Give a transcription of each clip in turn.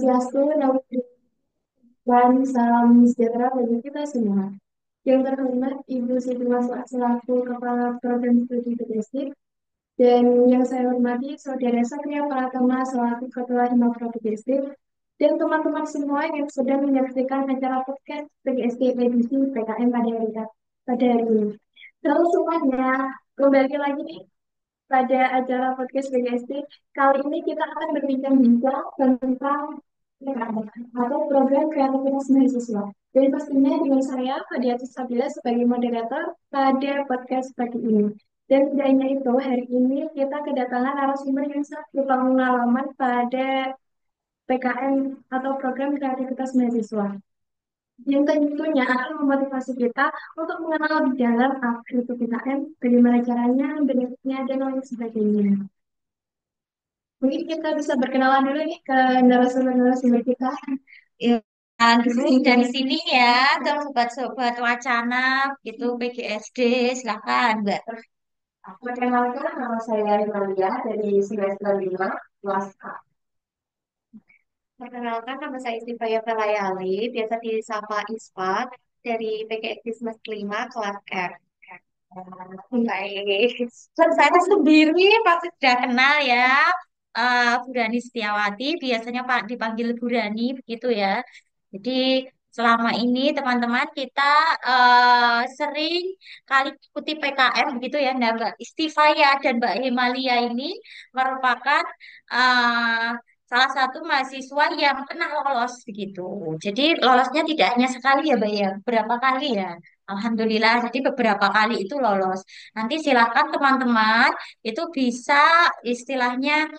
Swastiastu, Namo Buddhaya, salam sejahtera bagi kita semua. Yang terhormat Ibu Siti Waswa selaku Kepala Program Studi Logistik dan yang saya hormati Saudara Satria Pratama selaku Ketua Hima Logistik dan teman-teman semua yang sedang menyaksikan acara podcast PGSD edisi PKM pada hari ini. Halo semuanya, kembali lagi nih pada acara podcast BGST. Kali ini kita akan berbincang-bincang tentang PKM atau program kreativitas mahasiswa. Dan pastinya dengan saya, Hadiatus Sabila, sebagai moderator pada podcast pagi ini. Dan tidak hanya itu, hari ini kita kedatangan narasumber yang sangat berpengalaman pada PKM atau program kreativitas mahasiswa yang tentunya akan memotivasi kita untuk mengenal lebih dalam apa itu PKM, bagaimana caranya, benefitnya, dan lain sebagainya. Mungkin kita bisa berkenalan dulu nih ke narasumber-narasumber kita. Ya, dulu dari sini ya, ke sobat-sobat wacana gitu PGSD, silakan Mbak. Perkenalkan, nama saya Imalia dari semester 5, kelas A. Perkenalkan nama saya Istifaya Velayali, biasa disapa ISPA dari PGSD semester 5 kelas R. Baik, dan saya sendiri pasti sudah kenal ya, Bu Rani Setiawati, biasanya Pak dipanggil Bu Rani begitu ya. Jadi selama ini teman-teman kita sering kali ikuti PKM begitu ya. Nah, Mbak Istifaya dan Mbak Hemalia ini merupakan eh, salah satu mahasiswa yang pernah lolos begitu. Jadi lolosnya tidak hanya sekali ya, Mbak ya, berapa kali ya. Alhamdulillah, jadi beberapa kali itu lolos. Nanti silakan teman-teman itu bisa istilahnya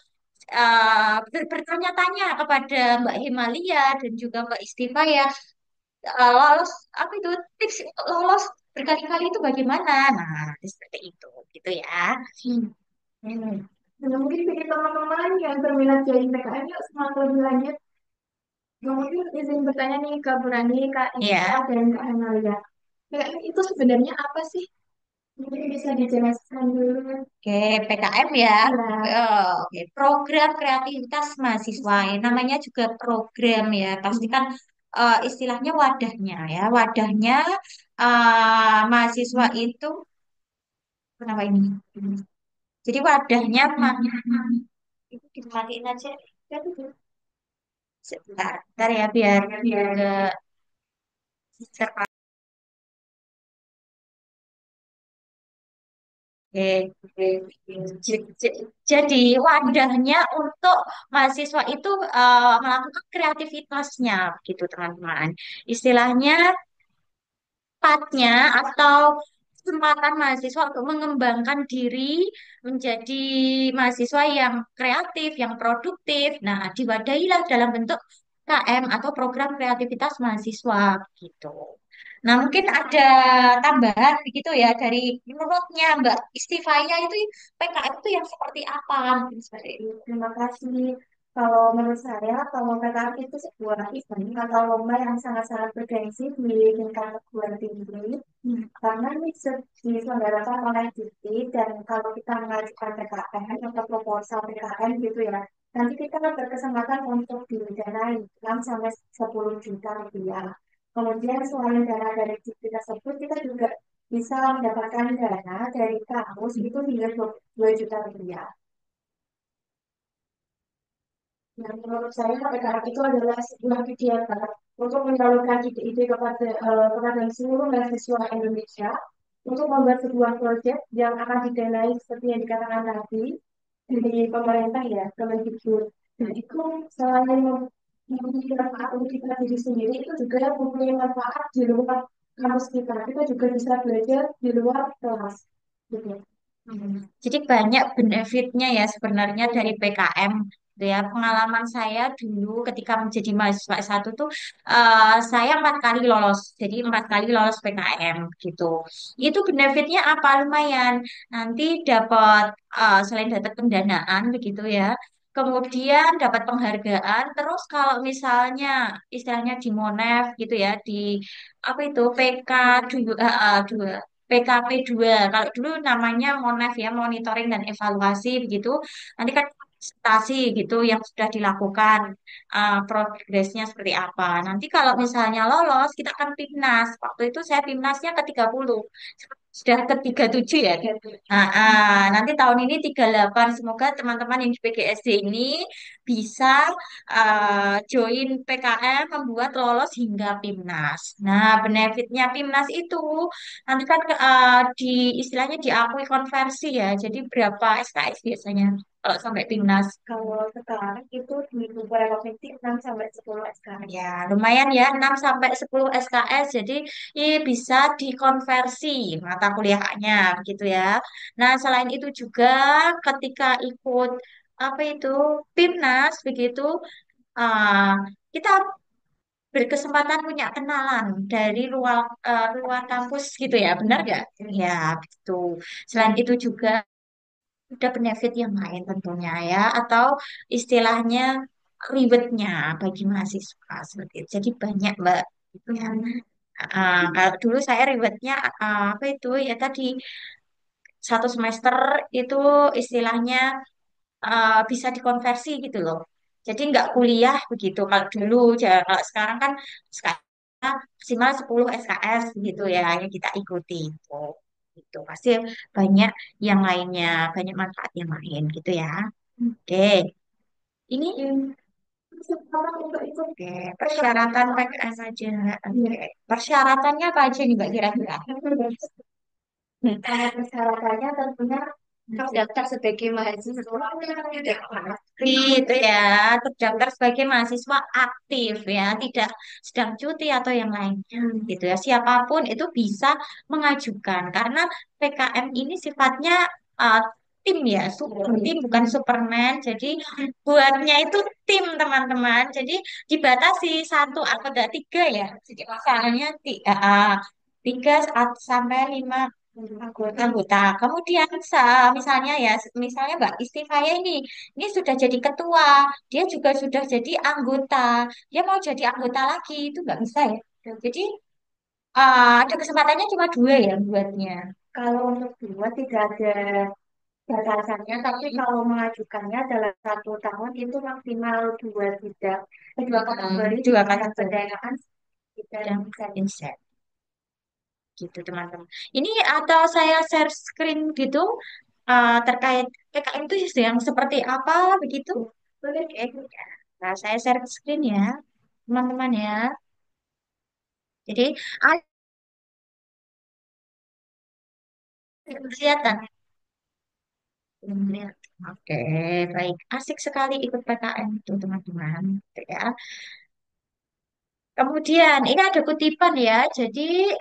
bertanya-tanya kepada Mbak Himalia dan juga Mbak Istiva ya, lolos apa itu tips lolos berkali-kali itu bagaimana? Nah, seperti itu, gitu ya. Hmm. Nah, mungkin bagi teman-teman yang berminat jadi PKM, yuk semangat lebih lanjut. Nah, mungkin izin bertanya nih ke Bu Rani, Kak Isfa, Ya, dan Kak Amalia. PKM itu sebenarnya apa sih? Mungkin bisa dijelaskan dulu. oke, PKM ya. Ya. Oke, program kreativitas mahasiswa. Ya, namanya juga program ya. Pasti kan istilahnya wadahnya ya. Wadahnya mahasiswa itu kenapa ini? Jadi wadahnya itu dimatiin aja. Sebentar, bentar ya biar ke Oke, oke. Jadi wadahnya untuk mahasiswa itu melakukan kreativitasnya, gitu teman-teman. Istilahnya tempatnya atau kesempatan mahasiswa untuk mengembangkan diri menjadi mahasiswa yang kreatif, yang produktif. Nah, diwadahilah dalam bentuk KM atau program kreativitas mahasiswa gitu. Nah, mungkin ada tambahan begitu ya dari menurutnya Mbak Istifaya itu PKM itu yang seperti apa? Mungkin seperti itu. Terima kasih. Kalau menurut saya, kalau PKM itu sebuah event atau lomba yang sangat-sangat bergengsi di tingkat perguruan tinggi, karena ini diselenggarakan oleh Dikti, dan kalau kita mengajukan PKM atau proposal PKM gitu ya, nanti kita berkesempatan untuk didanai 6 sampai 10 juta rupiah. Kemudian selain dana dari Dikti tersebut, kita juga bisa mendapatkan dana dari kampus itu hingga 2 juta rupiah. Nah, menurut saya PKM itu adalah sebuah kegiatan untuk menyalurkan ide-ide kepada seluruh mahasiswa Indonesia untuk membuat sebuah proyek yang akan didanai seperti yang dikatakan tadi dari pemerintah ya, Kemendikbud. Dan itu selain mempunyai manfaat untuk kita diri sendiri, itu juga mempunyai manfaat di luar kampus kita. Kita juga bisa belajar di luar kelas. Gitu. Hmm. Jadi banyak benefitnya ya sebenarnya dari PKM. Gitu ya, pengalaman saya dulu ketika menjadi mahasiswa S1 tuh saya 4 kali lolos. Jadi 4 kali lolos PKM gitu. Itu benefitnya apa? Lumayan. Nanti dapat selain dapat pendanaan begitu ya. Kemudian dapat penghargaan. Terus kalau misalnya istilahnya di Monef gitu ya, di apa itu PK dua PKP 2. Kalau dulu namanya Monef ya, monitoring dan evaluasi begitu. Nanti kan prestasi gitu yang sudah dilakukan, progresnya seperti apa. Nanti kalau misalnya lolos, kita akan PIMNAS. Waktu itu saya PIMNASnya ke 30, sudah ke 37 ya. Nanti tahun ini 38. Semoga teman-teman yang di PGSD ini bisa join PKM membuat lolos hingga PIMNAS. Nah, benefitnya PIMNAS itu nanti kan di istilahnya diakui konversi ya. Jadi berapa SKS biasanya kalau sampai PIMNAS? Kalau sekarang itu di beberapa provinsi 6 sampai 10 SKS. Ya, lumayan ya, 6 sampai 10 SKS. Jadi bisa dikonversi mata kuliahnya gitu ya. Nah, selain itu juga ketika ikut apa itu PIMNAS begitu, ah, kita berkesempatan punya kenalan dari luar kampus gitu ya, benar nggak? Ya, gitu. Selain itu juga ada benefit yang lain tentunya ya, atau istilahnya ribetnya bagi mahasiswa seperti itu. Jadi banyak Mbak gitu ya. Kalau dulu saya ribetnya apa itu ya tadi 1 semester itu istilahnya bisa dikonversi gitu loh. Jadi nggak kuliah begitu. Kalau dulu, kalau sekarang kan sekarang maksimal 10 SKS gitu ya yang kita ikuti itu. Itu pasti banyak yang lainnya, banyak manfaat yang lain gitu ya. Oke, ini Sekarang untuk itu oke, persyaratan PKM aja. Oke, persyaratannya apa aja nih Mbak kira-kira? Hmm. kalau persyaratannya tentunya terdaftar sebagai mahasiswa tidak Itu ya, terdaftar sebagai mahasiswa aktif ya, tidak sedang cuti atau yang lainnya gitu ya. Siapapun itu bisa mengajukan karena PKM ini sifatnya uh, tim ya, super tim bukan Superman. Jadi buatnya itu tim teman-teman. Jadi dibatasi 1 atau 3 ya. Jadi misalnya 3 sampai 5 anggota. Kemudian misalnya ya, misalnya Mbak Istifaya ini sudah jadi ketua, dia juga sudah jadi anggota, dia mau jadi anggota lagi itu nggak bisa ya. Jadi ada kesempatannya cuma 2 ya buatnya. kalau untuk dua tidak ada batasannya, tapi kalau mengajukannya dalam 1 tahun itu maksimal dua kategori Dua dengan kategori pendanaan tidak dan bisa. inset gitu teman-teman. Ini atau saya share screen gitu terkait PKM itu yang seperti apa begitu? Boleh. Oke. Nah, saya share screen ya, teman-teman ya. Jadi, ada kelihatan. Oke, baik. Asik sekali ikut PKM itu, teman-teman. Gitu ya. Kemudian, ini ada kutipan ya. Jadi,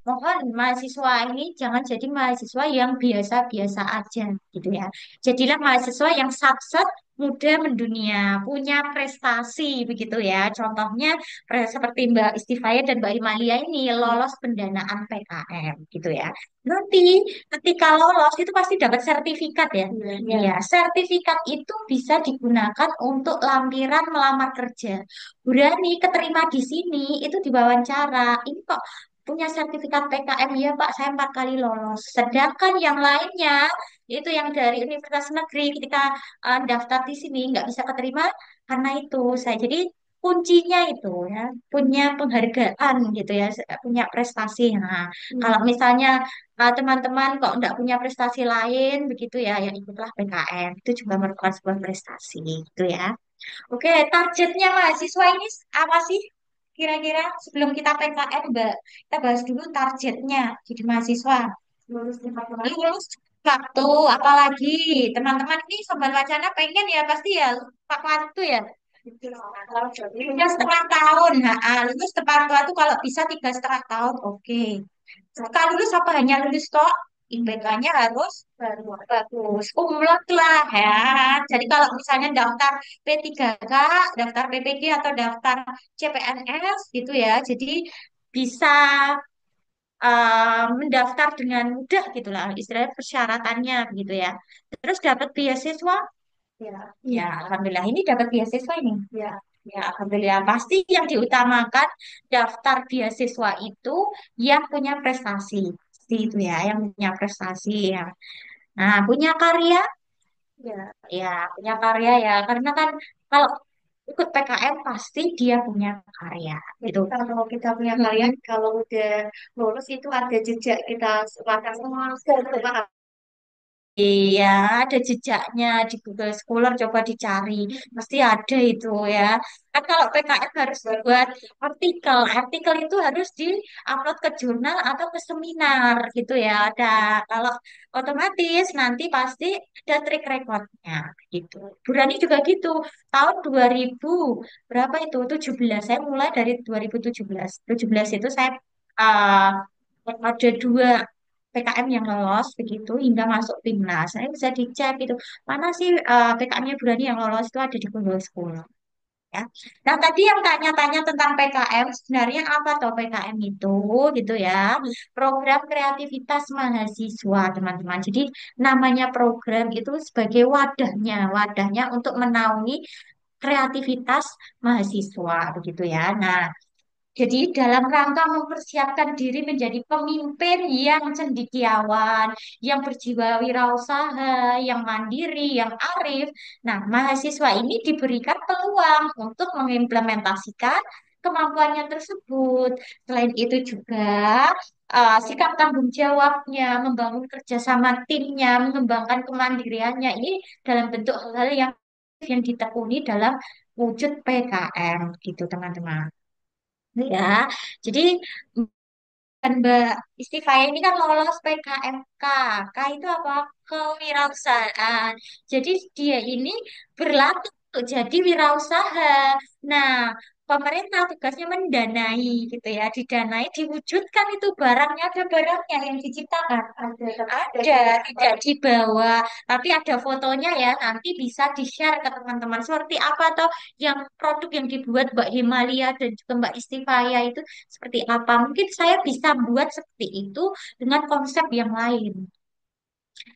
mohon mahasiswa ini jangan jadi mahasiswa yang biasa-biasa aja, gitu ya. Jadilah mahasiswa yang sukses, muda mendunia, punya prestasi, begitu ya. Contohnya seperti Mbak Istifaya dan Mbak Imalia ini lolos pendanaan PKM, gitu ya. Nanti ketika lolos itu pasti dapat sertifikat ya. Ya. Ya, sertifikat itu bisa digunakan untuk lampiran melamar kerja. Berani keterima di sini itu diwawancara. Ini kok punya sertifikat PKM ya Pak, saya 4 kali lolos. Sedangkan yang lainnya itu yang dari universitas negeri ketika daftar di sini nggak bisa keterima karena itu saya jadi kuncinya itu ya punya penghargaan gitu ya punya prestasi. Nah, kalau misalnya teman-teman kok nggak punya prestasi lain begitu ya yang ikutlah PKM itu juga merupakan sebuah prestasi gitu ya. Oke, targetnya mahasiswa ini apa sih? Kira-kira sebelum kita PKM, Mbak, kita bahas dulu targetnya jadi mahasiswa. Lulus 5 tahun. Lulus waktu, apalagi teman-teman ini sobat wacana pengen ya pasti ya tepat waktu ya. Kalau jadi 3,5 tahun, lulus tepat waktu kalau bisa 3,5 tahun, oke. Kalau lulus apa hanya lulus kok? IPK-nya harus baru bagus, umlot lah ya. Jadi kalau misalnya daftar P3K, daftar PPG atau daftar CPNS gitu ya, jadi bisa mendaftar dengan mudah gitulah, istilahnya persyaratannya gitu ya. Terus dapat beasiswa, ya. ya alhamdulillah ini dapat beasiswa ini. Ya. Ya alhamdulillah pasti yang diutamakan daftar beasiswa itu yang punya prestasi. Pasti itu ya, yang punya prestasi ya. Nah, punya karya Ya, ya punya karya ya. Karena kan kalau ikut PKM pasti dia punya karya. Jadi Gitu. kalau kita punya karya, kalau udah lulus itu ada jejak kita sebagai semua. Iya, ada jejaknya di Google Scholar, coba dicari. Pasti ada itu ya. Kan kalau PKM harus buat artikel. Artikel itu harus di-upload ke jurnal atau ke seminar gitu ya. Ada. Kalau otomatis nanti pasti ada track recordnya gitu. Burani juga gitu. Tahun 2000 berapa itu? 17. Saya mulai dari 2017. 17 itu saya ada dua PKM yang lolos begitu hingga masuk timnas. Saya bisa dicek itu mana sih PKM-nya Burani yang lolos itu ada di Google School ya. Nah tadi yang tanya-tanya tentang PKM sebenarnya apa toh PKM itu gitu ya? Program kreativitas mahasiswa teman-teman. Jadi namanya program itu sebagai wadahnya untuk menaungi kreativitas mahasiswa begitu ya. Nah jadi dalam rangka mempersiapkan diri menjadi pemimpin yang cendekiawan, yang berjiwa wirausaha, yang mandiri, yang arif. Nah, mahasiswa ini diberikan peluang untuk mengimplementasikan kemampuannya tersebut. Selain itu juga sikap tanggung jawabnya, membangun kerjasama timnya, mengembangkan kemandiriannya ini dalam bentuk hal-hal yang ditekuni dalam wujud PKM gitu teman-teman. Ya, jadi dan Mbak Istifaya ini kan lolos PKMK. K itu apa? Kewirausahaan. Jadi dia ini berlatih untuk jadi wirausaha. Nah, pemerintah tugasnya mendanai gitu ya, didanai, diwujudkan itu barangnya, ada barangnya yang diciptakan. Ada, tidak dibawa, tapi ada fotonya ya, nanti bisa di-share ke teman-teman. Seperti apa toh yang produk yang dibuat Mbak Himalia dan juga Mbak Istifaya itu seperti apa. Mungkin saya bisa buat seperti itu dengan konsep yang lain.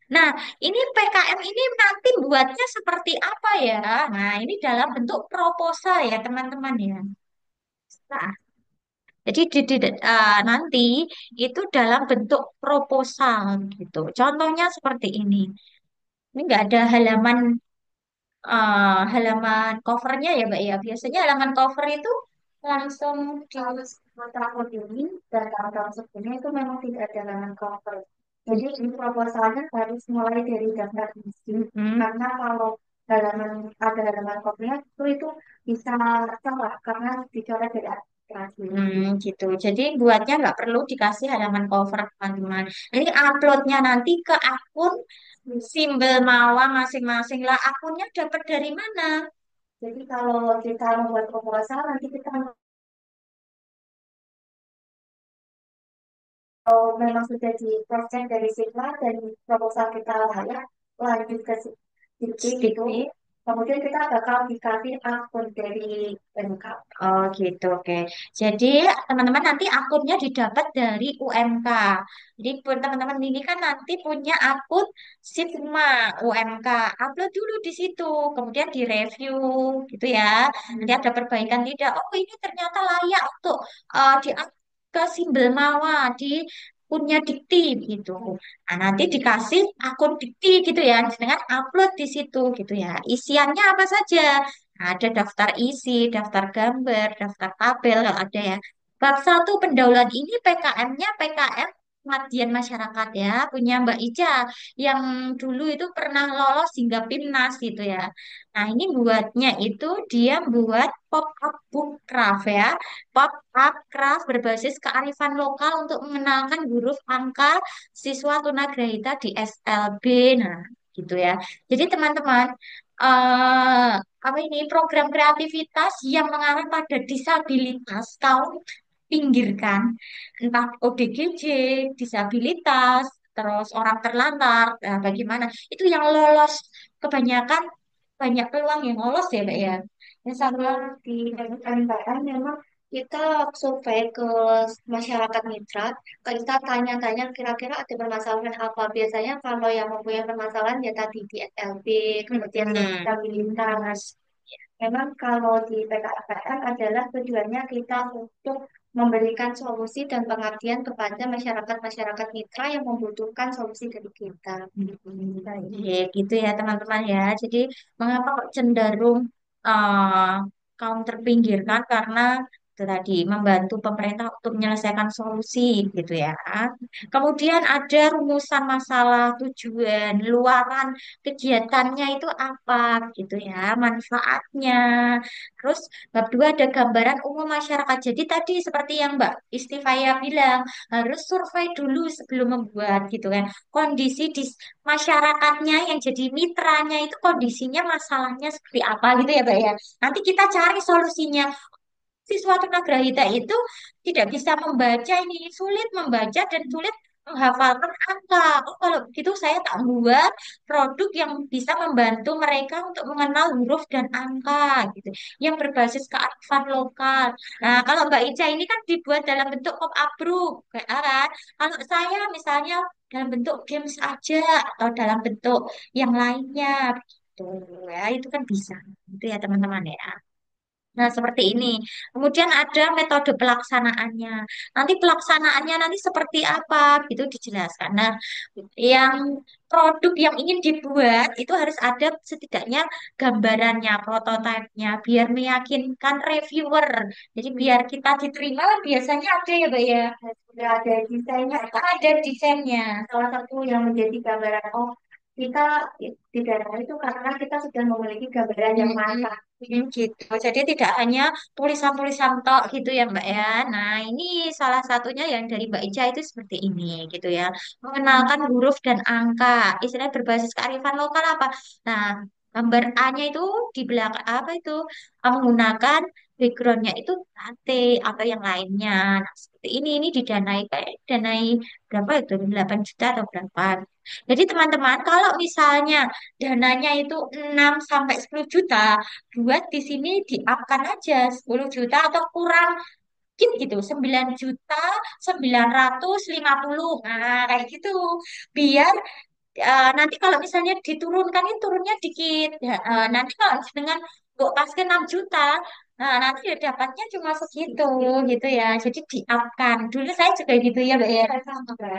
Nah, ini PKM ini nanti buatnya seperti apa ya? Nah, ini dalam bentuk proposal ya, teman-teman ya. Nah, jadi nanti itu dalam bentuk proposal gitu. Contohnya seperti ini. Ini nggak ada halaman covernya ya, Mbak ya. Biasanya halaman cover itu langsung di tahun ini dan tahun-tahun sebelumnya itu memang tidak ada halaman cover. Jadi ini proposalnya harus mulai dari daftar isi. Karena kalau ada halaman covernya itu bisa salah karena dicoret dari administrasi. Gitu. Jadi buatnya nggak perlu dikasih halaman cover, teman-teman. Ini uploadnya nanti ke akun Simbel Mawar masing-masing lah. Akunnya dapat dari mana? Jadi kalau kita membuat proposal nanti kita kalau memang sudah di cross check dari Sigma dan proposal kita layak lanjut ke titik itu, kemudian kita bakal dikasih akun dari MK. Oh gitu, oke. Jadi teman-teman nanti akunnya didapat dari UMK. Jadi buat teman-teman ini kan nanti punya akun Sigma UMK. Upload dulu di situ, kemudian direview gitu ya. Nanti ada perbaikan tidak. Oh ini ternyata layak untuk di ke Simbel Mawa di punya Dikti gitu. Nah, nanti dikasih akun Dikti gitu ya, dengan upload di situ gitu ya. Isiannya apa saja? Nah, ada daftar isi, daftar gambar, daftar tabel kalau ada ya. Bab satu pendahuluan ini PKM-nya PKM Pengabdian Masyarakat ya, punya Mbak Ica yang dulu itu pernah lolos hingga PIMNAS gitu ya. Nah, ini buatnya itu dia buat pop-up book craft ya. Pop-up craft berbasis kearifan lokal untuk mengenalkan huruf angka siswa tunagrahita di SLB. Nah, gitu ya. Jadi teman-teman, eh apa ini program kreativitas yang mengarah pada disabilitas kaum pinggirkan, entah ODGJ, disabilitas, terus orang terlantar, nah, bagaimana? Itu yang lolos kebanyakan banyak peluang yang lolos ya, Mbak ya. Ya sama di MPN memang kita survei ke masyarakat mitra, kita tanya-tanya kira-kira ada permasalahan apa. Biasanya kalau yang mempunyai permasalahan ya tadi di SLB, kemudian disabilitas. Memang kalau di PKPM adalah tujuannya kita untuk memberikan solusi dan pengabdian kepada masyarakat-masyarakat mitra yang membutuhkan solusi dari kita. Baik, gitu ya teman-teman ya. Jadi mengapa kok cenderung uh, kaum terpinggirkan karena itu tadi membantu pemerintah untuk menyelesaikan solusi gitu ya. Kemudian ada rumusan masalah, tujuan, luaran kegiatannya itu apa gitu ya, manfaatnya. Terus bab dua ada gambaran umum masyarakat. Jadi tadi seperti yang Mbak Istifaya bilang, harus survei dulu sebelum membuat gitu kan. Kondisi di masyarakatnya yang jadi mitranya itu kondisinya masalahnya seperti apa gitu ya Mbak ya. Nanti kita cari solusinya. Siswa tunagrahita itu tidak bisa membaca ini, sulit membaca dan sulit menghafalkan angka. Oh, kalau begitu saya tak buat produk yang bisa membantu mereka untuk mengenal huruf dan angka gitu, yang berbasis kearifan lokal. Nah, kalau Mbak Ica ini kan dibuat dalam bentuk pop-up group, kayak kan? Kalau saya misalnya dalam bentuk games aja atau dalam bentuk yang lainnya, gitu ya, itu kan bisa, itu ya teman-teman ya. Nah, seperti ini. Kemudian ada metode pelaksanaannya. Nanti pelaksanaannya nanti seperti apa, gitu dijelaskan. Nah, yang produk yang ingin dibuat itu harus ada setidaknya gambarannya, prototipenya, biar meyakinkan reviewer. Jadi biar kita diterima, biasanya ada ya, Mbak ya. Sudah ada desainnya, ada desainnya. Salah satu yang menjadi gambaran, oh kita tidak itu karena kita sudah memiliki gambaran yang matang. Gitu. Jadi tidak hanya tulisan-tulisan tok gitu ya Mbak ya. Nah, ini salah satunya yang dari Mbak Ica itu seperti ini gitu ya. Mengenalkan huruf dan angka. Istilah berbasis kearifan lokal apa? Nah, gambar A-nya itu di belakang apa itu? Menggunakan backgroundnya itu batik atau yang lainnya. Nah, seperti ini didanai kayak danai berapa itu? 8 juta atau berapa? Jadi teman-teman, kalau misalnya dananya itu 6 sampai 10 juta, buat di sini di-up-kan aja 10 juta atau kurang dikit gitu, 9.950.000. Nah, kayak gitu. Biar nanti kalau misalnya diturunkan ini turunnya dikit. Ya, nanti kalau dengan kok pas ke 6 juta, nah nanti ya dapatnya cuma segitu gitu ya. Jadi di-up-kan. Dulu saya juga gitu ya, Mbak ya.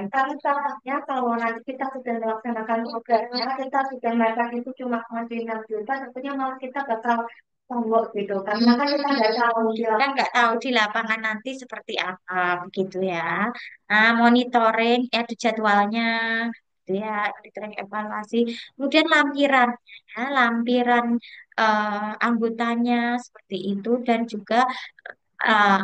Tapi salahnya kalau nanti kita sudah melaksanakan programnya, kita sudah mereka itu cuma ngasih 6 juta, tentunya malah kita bakal songok gitu. Karena kan kita nggak tahu kita nggak tahu di lapangan nanti seperti apa begitu ya. Nah, monitoring, ada jadwalnya, gitu ya, monitoring evaluasi. Kemudian lampiran, ya, lampiran anggotanya seperti itu dan juga eh,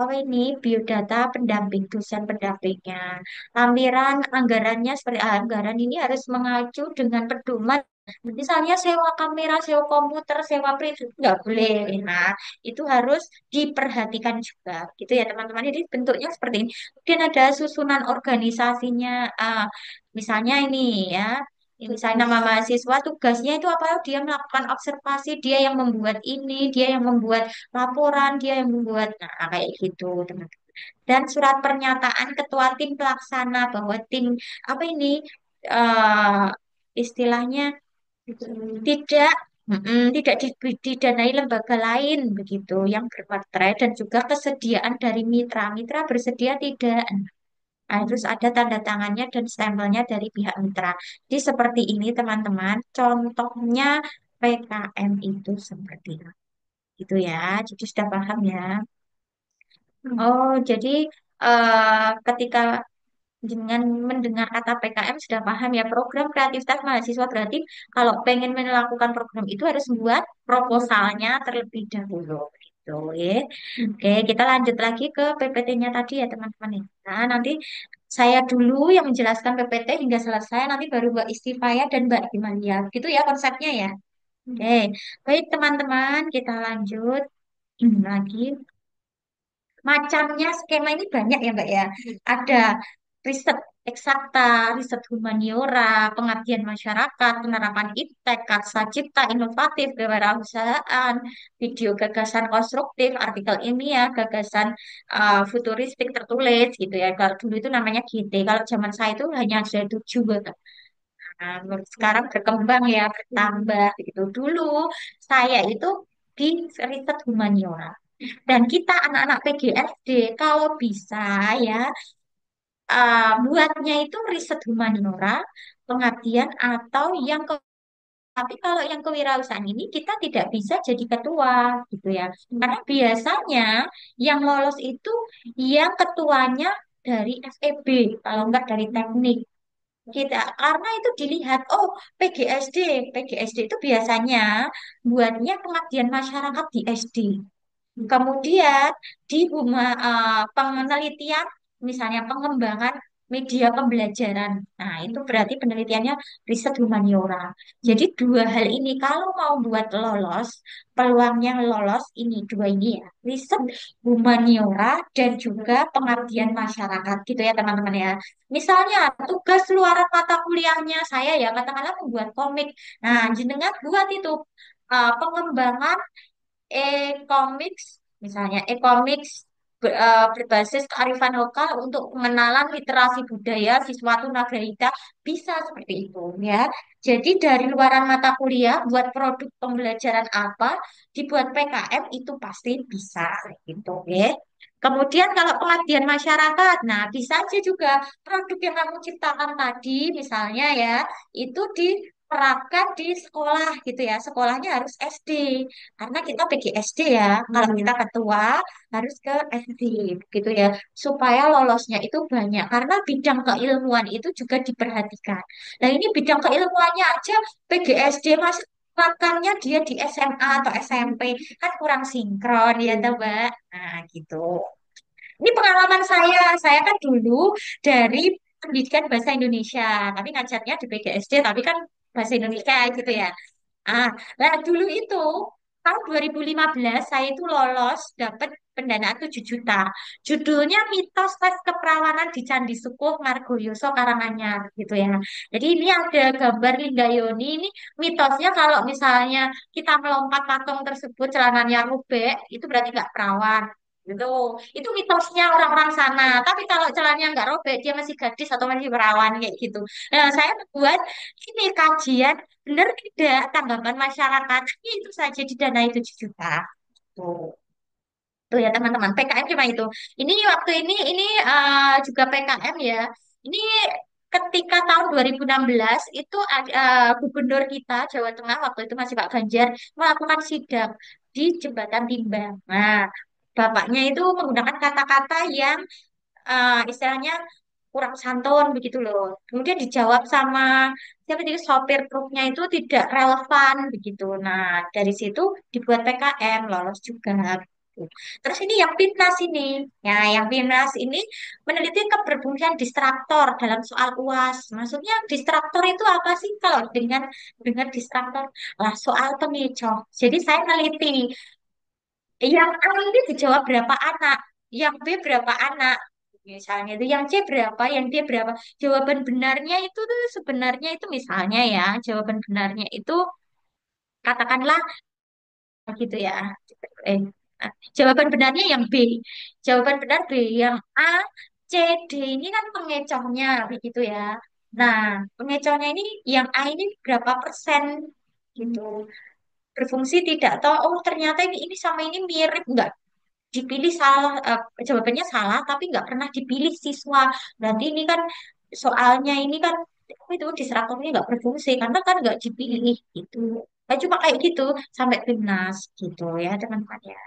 oh ini biodata pendamping dosen pendampingnya. Lampiran anggarannya seperti anggaran ini harus mengacu dengan pedoman. Misalnya sewa kamera, sewa komputer, sewa print nggak boleh. Nah, itu harus diperhatikan juga, gitu ya teman-teman. Jadi bentuknya seperti ini. Kemudian ada susunan organisasinya. Misalnya ini ya. Misalnya nama mahasiswa tugasnya itu apa? Dia melakukan observasi, dia yang membuat ini, dia yang membuat laporan, dia yang membuat, nah kayak gitu teman-teman. Dan surat pernyataan ketua tim pelaksana bahwa tim apa ini eh, istilahnya tidak tidak didanai lembaga lain begitu yang bermaterai dan juga kesediaan dari mitra. Mitra bersedia tidak. Nah, terus ada tanda tangannya dan stempelnya dari pihak mitra. Jadi seperti ini teman-teman. Contohnya PKM itu seperti itu. Gitu ya. Jadi sudah paham ya. Oh, jadi ketika dengan mendengar kata PKM sudah paham ya, program kreativitas mahasiswa. Berarti kalau pengen melakukan program itu harus membuat proposalnya terlebih dahulu gitu ya. Oke, kita lanjut lagi ke PPT-nya tadi ya teman-teman ya. Nah, nanti saya dulu yang menjelaskan PPT hingga selesai, nanti baru Mbak Istifaya dan Mbak Himalia. Gitu ya konsepnya ya. Oke, baik teman-teman, kita lanjut lagi. Macamnya skema ini banyak ya Mbak ya. Ada riset eksakta, riset humaniora, pengabdian masyarakat, penerapan iptek, karsa cipta, inovatif, kewirausahaan, video gagasan konstruktif, artikel ilmiah, gagasan futuristik tertulis gitu ya. Kalau dulu itu namanya GT, kalau zaman saya itu hanya ada 7 gitu. Nah, sekarang berkembang ya, bertambah gitu. Dulu saya itu di riset humaniora. Dan kita anak-anak PGSD kalau bisa ya buatnya itu riset humaniora, pengabdian atau yang tapi kalau yang kewirausahaan ini kita tidak bisa jadi ketua gitu ya. Karena biasanya yang lolos itu yang ketuanya dari FEB, kalau enggak dari teknik. Kita karena itu dilihat, oh PGSD, PGSD itu biasanya buatnya pengabdian masyarakat di SD. Kemudian di penelitian, misalnya pengembangan media pembelajaran. Nah, itu berarti penelitiannya riset humaniora. Jadi dua hal ini kalau mau buat lolos, peluangnya lolos ini dua ini ya, riset humaniora dan juga pengabdian masyarakat gitu ya teman-teman ya. Misalnya tugas luaran mata kuliahnya saya ya katakanlah membuat komik. Nah, jenengan buat itu pengembangan e-comics, misalnya e-comics berbasis kearifan lokal untuk pengenalan literasi budaya siswa tunagrahita bisa seperti itu ya. Jadi dari luaran mata kuliah buat produk pembelajaran apa dibuat PKM itu pasti bisa gitu ya. Kemudian kalau pengabdian masyarakat, nah bisa aja juga produk yang kamu ciptakan tadi misalnya ya itu diterapkan di sekolah gitu ya. Sekolahnya harus SD karena kita PGSD ya. Kalau kita ketua harus ke SD gitu ya. Supaya lolosnya itu banyak karena bidang keilmuan itu juga diperhatikan. Nah, ini bidang keilmuannya aja PGSD Mas makannya dia di SMA atau SMP kan kurang sinkron ya, toh, Mbak. Nah, gitu. Ini pengalaman saya kan dulu dari pendidikan bahasa Indonesia, tapi ngajarnya di PGSD, tapi kan bahasa Indonesia gitu ya. Ah, nah dulu itu tahun 2015 saya itu lolos dapat pendanaan 7 juta. Judulnya Mitos Tes Keperawanan di Candi Sukuh Margoyoso Karanganyar gitu ya. Jadi ini ada gambar Linda Yoni ini mitosnya kalau misalnya kita melompat patung tersebut celananya robek itu berarti nggak perawan. Gitu. Itu mitosnya orang-orang sana. Tapi kalau celananya nggak robek, dia masih gadis atau masih perawan kayak gitu. Nah, saya membuat ini kajian benar tidak tanggapan masyarakat itu saja didanai 7 juta. Tuh. Tuh ya teman-teman, PKM cuma itu. Ini waktu ini juga PKM ya. Ini ketika tahun 2016 itu gubernur kita Jawa Tengah waktu itu masih Pak Ganjar melakukan sidak di Jembatan Timbang. Nah, bapaknya itu menggunakan kata-kata yang istilahnya kurang santun begitu loh. Kemudian dijawab sama siapa itu sopir truknya itu tidak relevan begitu. Nah, dari situ dibuat PKM lolos juga. Gitu. Terus ini yang PIMNAS ini. Ya, yang PIMNAS ini meneliti keberfungsian distraktor dalam soal UAS. Maksudnya distraktor itu apa sih kalau dengan distraktor? Lah, soal pengecoh. Jadi saya meneliti yang A ini dijawab berapa anak, yang B berapa anak. Misalnya itu yang C berapa, yang D berapa. Jawaban benarnya itu tuh sebenarnya itu misalnya ya, jawaban benarnya itu katakanlah gitu ya. Eh, jawaban benarnya yang B. Jawaban benar B, yang A, C, D ini kan pengecohnya begitu ya. Nah, pengecohnya ini yang A ini berapa persen gitu. Berfungsi tidak atau oh ternyata ini sama ini mirip enggak dipilih salah jawabannya salah tapi nggak pernah dipilih siswa berarti ini kan soalnya ini kan oh, itu distraktornya nggak berfungsi karena kan nggak dipilih gitu cuma kayak gitu sampai PIMNAS gitu ya teman-teman ya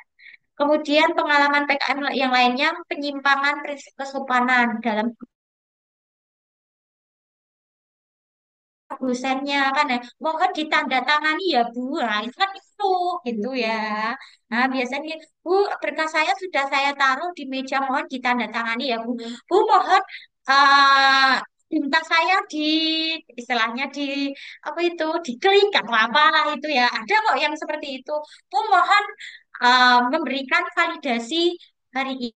kemudian pengalaman PKM yang lainnya penyimpangan prinsip kesopanan dalam dosennya kan ya mohon ditandatangani ya Bu nah, itu kan itu gitu ya nah biasanya Bu berkas saya sudah saya taruh di meja mohon ditandatangani ya Bu Bu mohon uh, minta saya di istilahnya di apa itu diklik atau apalah itu ya ada kok yang seperti itu Bu mohon memberikan validasi hari ini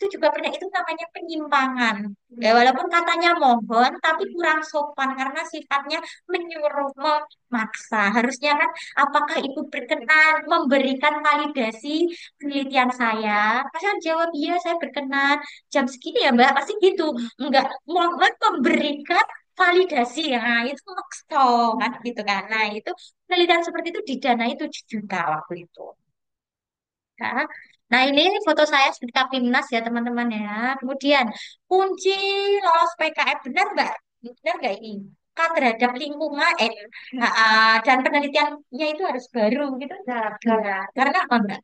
itu juga pernah itu namanya penyimpangan. Ya, walaupun katanya mohon, tapi kurang sopan karena sifatnya menyuruh, memaksa. Harusnya kan, apakah ibu berkenan memberikan validasi penelitian saya? Masa jawab iya, saya berkenan. Jam segini ya Mbak, pasti gitu. Enggak, mohon memberikan. validasi ya itu makso kan gitu kan. Nah itu penelitian seperti itu didanai 7 juta waktu itu. Nah, nah, ini foto saya sebagai Kapimnas ya teman-teman ya. Kemudian kunci lolos PKM benar nggak? Benar nggak ini? Kan terhadap lingkungan dan penelitiannya itu harus baru gitu. Nah, Karena apa enggak?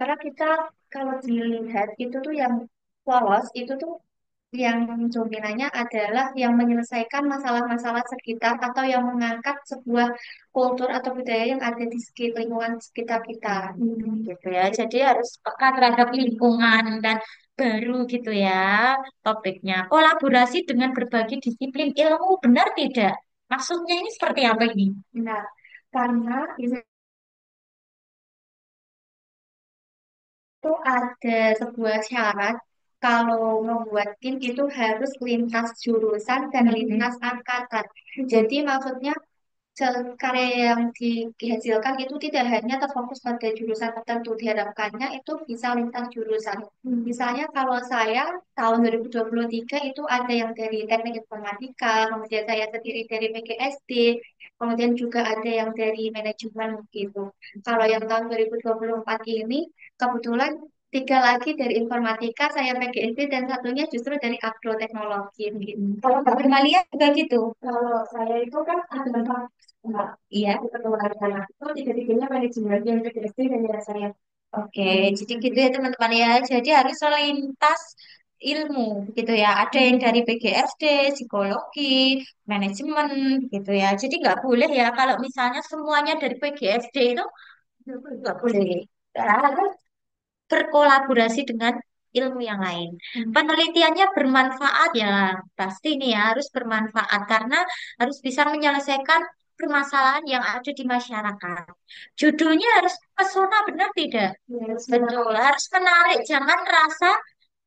karena kita kalau dilihat itu tuh yang polos itu tuh yang dominannya adalah yang menyelesaikan masalah-masalah sekitar atau yang mengangkat sebuah kultur atau budaya yang ada di sekitar lingkungan sekitar kita. Gitu ya. Jadi harus peka terhadap lingkungan dan baru gitu ya topiknya. Kolaborasi dengan berbagai disiplin ilmu benar tidak? Maksudnya ini seperti apa ini? Nah, karena itu ada sebuah syarat kalau membuat tim itu harus lintas jurusan dan lintas angkatan. Jadi maksudnya karya yang dihasilkan itu tidak hanya terfokus pada jurusan tertentu, diharapkannya itu bisa lintas jurusan. Misalnya kalau saya tahun 2023 itu ada yang dari teknik informatika, kemudian saya sendiri dari PGSD, kemudian juga ada yang dari manajemen gitu. Kalau yang tahun 2024 ini kebetulan tiga lagi dari informatika, saya PGSD dan satunya justru dari agroteknologi gitu. Kalau Mbak Gemalia juga gitu. Kalau saya itu kan ada empat. Nah, Iya. di pertemuan itu tiga-tiganya manajemen yang PDSD dan yang saya. Oke, jadi gitu ya teman-teman ya. Jadi harus lintas ilmu gitu ya. Ada yang dari PGSD, psikologi, manajemen gitu ya. Jadi nggak boleh ya kalau misalnya semuanya dari PGSD itu nggak boleh. Harus berkolaborasi dengan ilmu yang lain. Penelitiannya bermanfaat ya, pasti ini ya harus bermanfaat karena harus bisa menyelesaikan permasalahan yang ada di masyarakat. Judulnya harus pesona, benar tidak? Yes, Betul, harus menarik, jangan rasa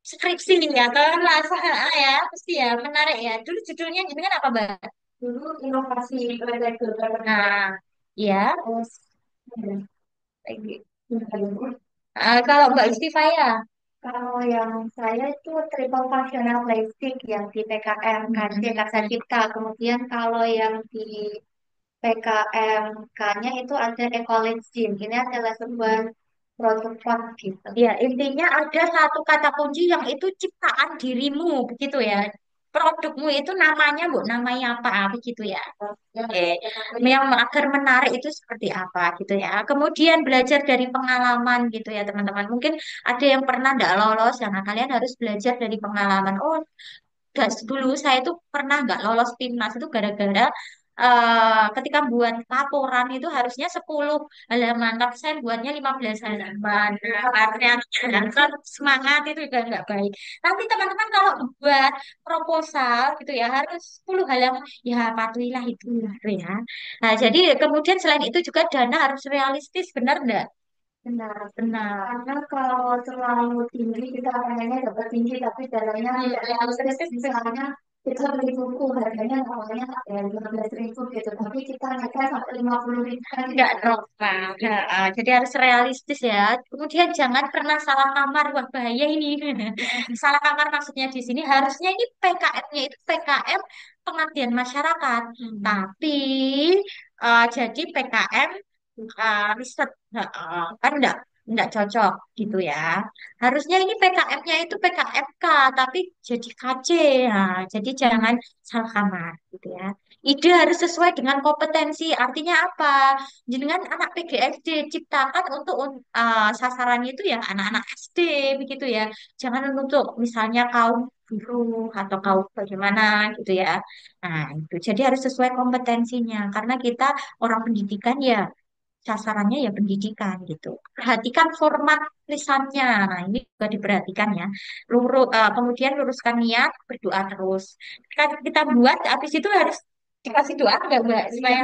skripsi ya, kalau rasa ya, pasti ya menarik ya. Dulu judulnya gimana apa, Mbak? dulu inovasi legal Nah, ya, terus kalau Mbak Istifa ya. kalau yang saya itu triple functional plastic yang di PKM KC Karsa Cipta. Kemudian kalau yang di PKM-K-nya itu ada Ecology Gym. Ini adalah sebuah produk pot gitu. Ya, intinya ada satu kata kunci yang itu ciptaan dirimu, begitu ya. Produkmu itu namanya, Bu, namanya apa, begitu ya. Oke, yang agar menarik itu seperti apa, gitu ya. Kemudian belajar dari pengalaman, gitu ya, teman-teman. Mungkin ada yang pernah tidak lolos, ya, nah, kalian harus belajar dari pengalaman. Oh, gas dulu saya tuh pernah nggak lolos timnas itu gara-gara ketika buat laporan itu harusnya 10 halaman tapi saya buatnya 15 halaman. Nah, ternyata semangat itu juga nggak baik. Nanti teman-teman kalau buat proposal gitu ya harus 10 halaman, ya patuhilah itu gitu ya. Nah jadi kemudian selain itu juga dana harus realistis, benar nggak? Benar. Benar. Karena kalau terlalu tinggi, kita pengennya dapat tinggi, tapi dananya tidak realistis. Misalnya, kita beli buku, harganya awalnya ya 15.000 gitu, tapi kita naikkan sampai 50.000 kan Nggak normal. Nah, jadi harus realistis ya. Kemudian jangan pernah salah kamar. Wah, bahaya ini. Salah kamar maksudnya di sini harusnya ini PKM-nya itu PKM pengabdian masyarakat. Tapi jadi PKM riset. Nah, kan enggak cocok gitu ya. Harusnya ini PKM-nya itu PKMK tapi jadi KC. Nah, jadi jangan salah kamar gitu ya. Ide harus sesuai dengan kompetensi. Artinya apa? Jenengan anak PGSD ciptakan untuk sasarannya itu ya anak-anak SD begitu ya. Jangan untuk misalnya kaum buruh atau kaum bagaimana gitu ya. Nah, itu jadi harus sesuai kompetensinya karena kita orang pendidikan ya sasarannya ya pendidikan gitu. Perhatikan format lisannya. Nah, ini juga diperhatikan ya. Kemudian luruskan niat, berdoa terus. Kita buat, habis itu harus dikasih doa enggak, Mbak? Supaya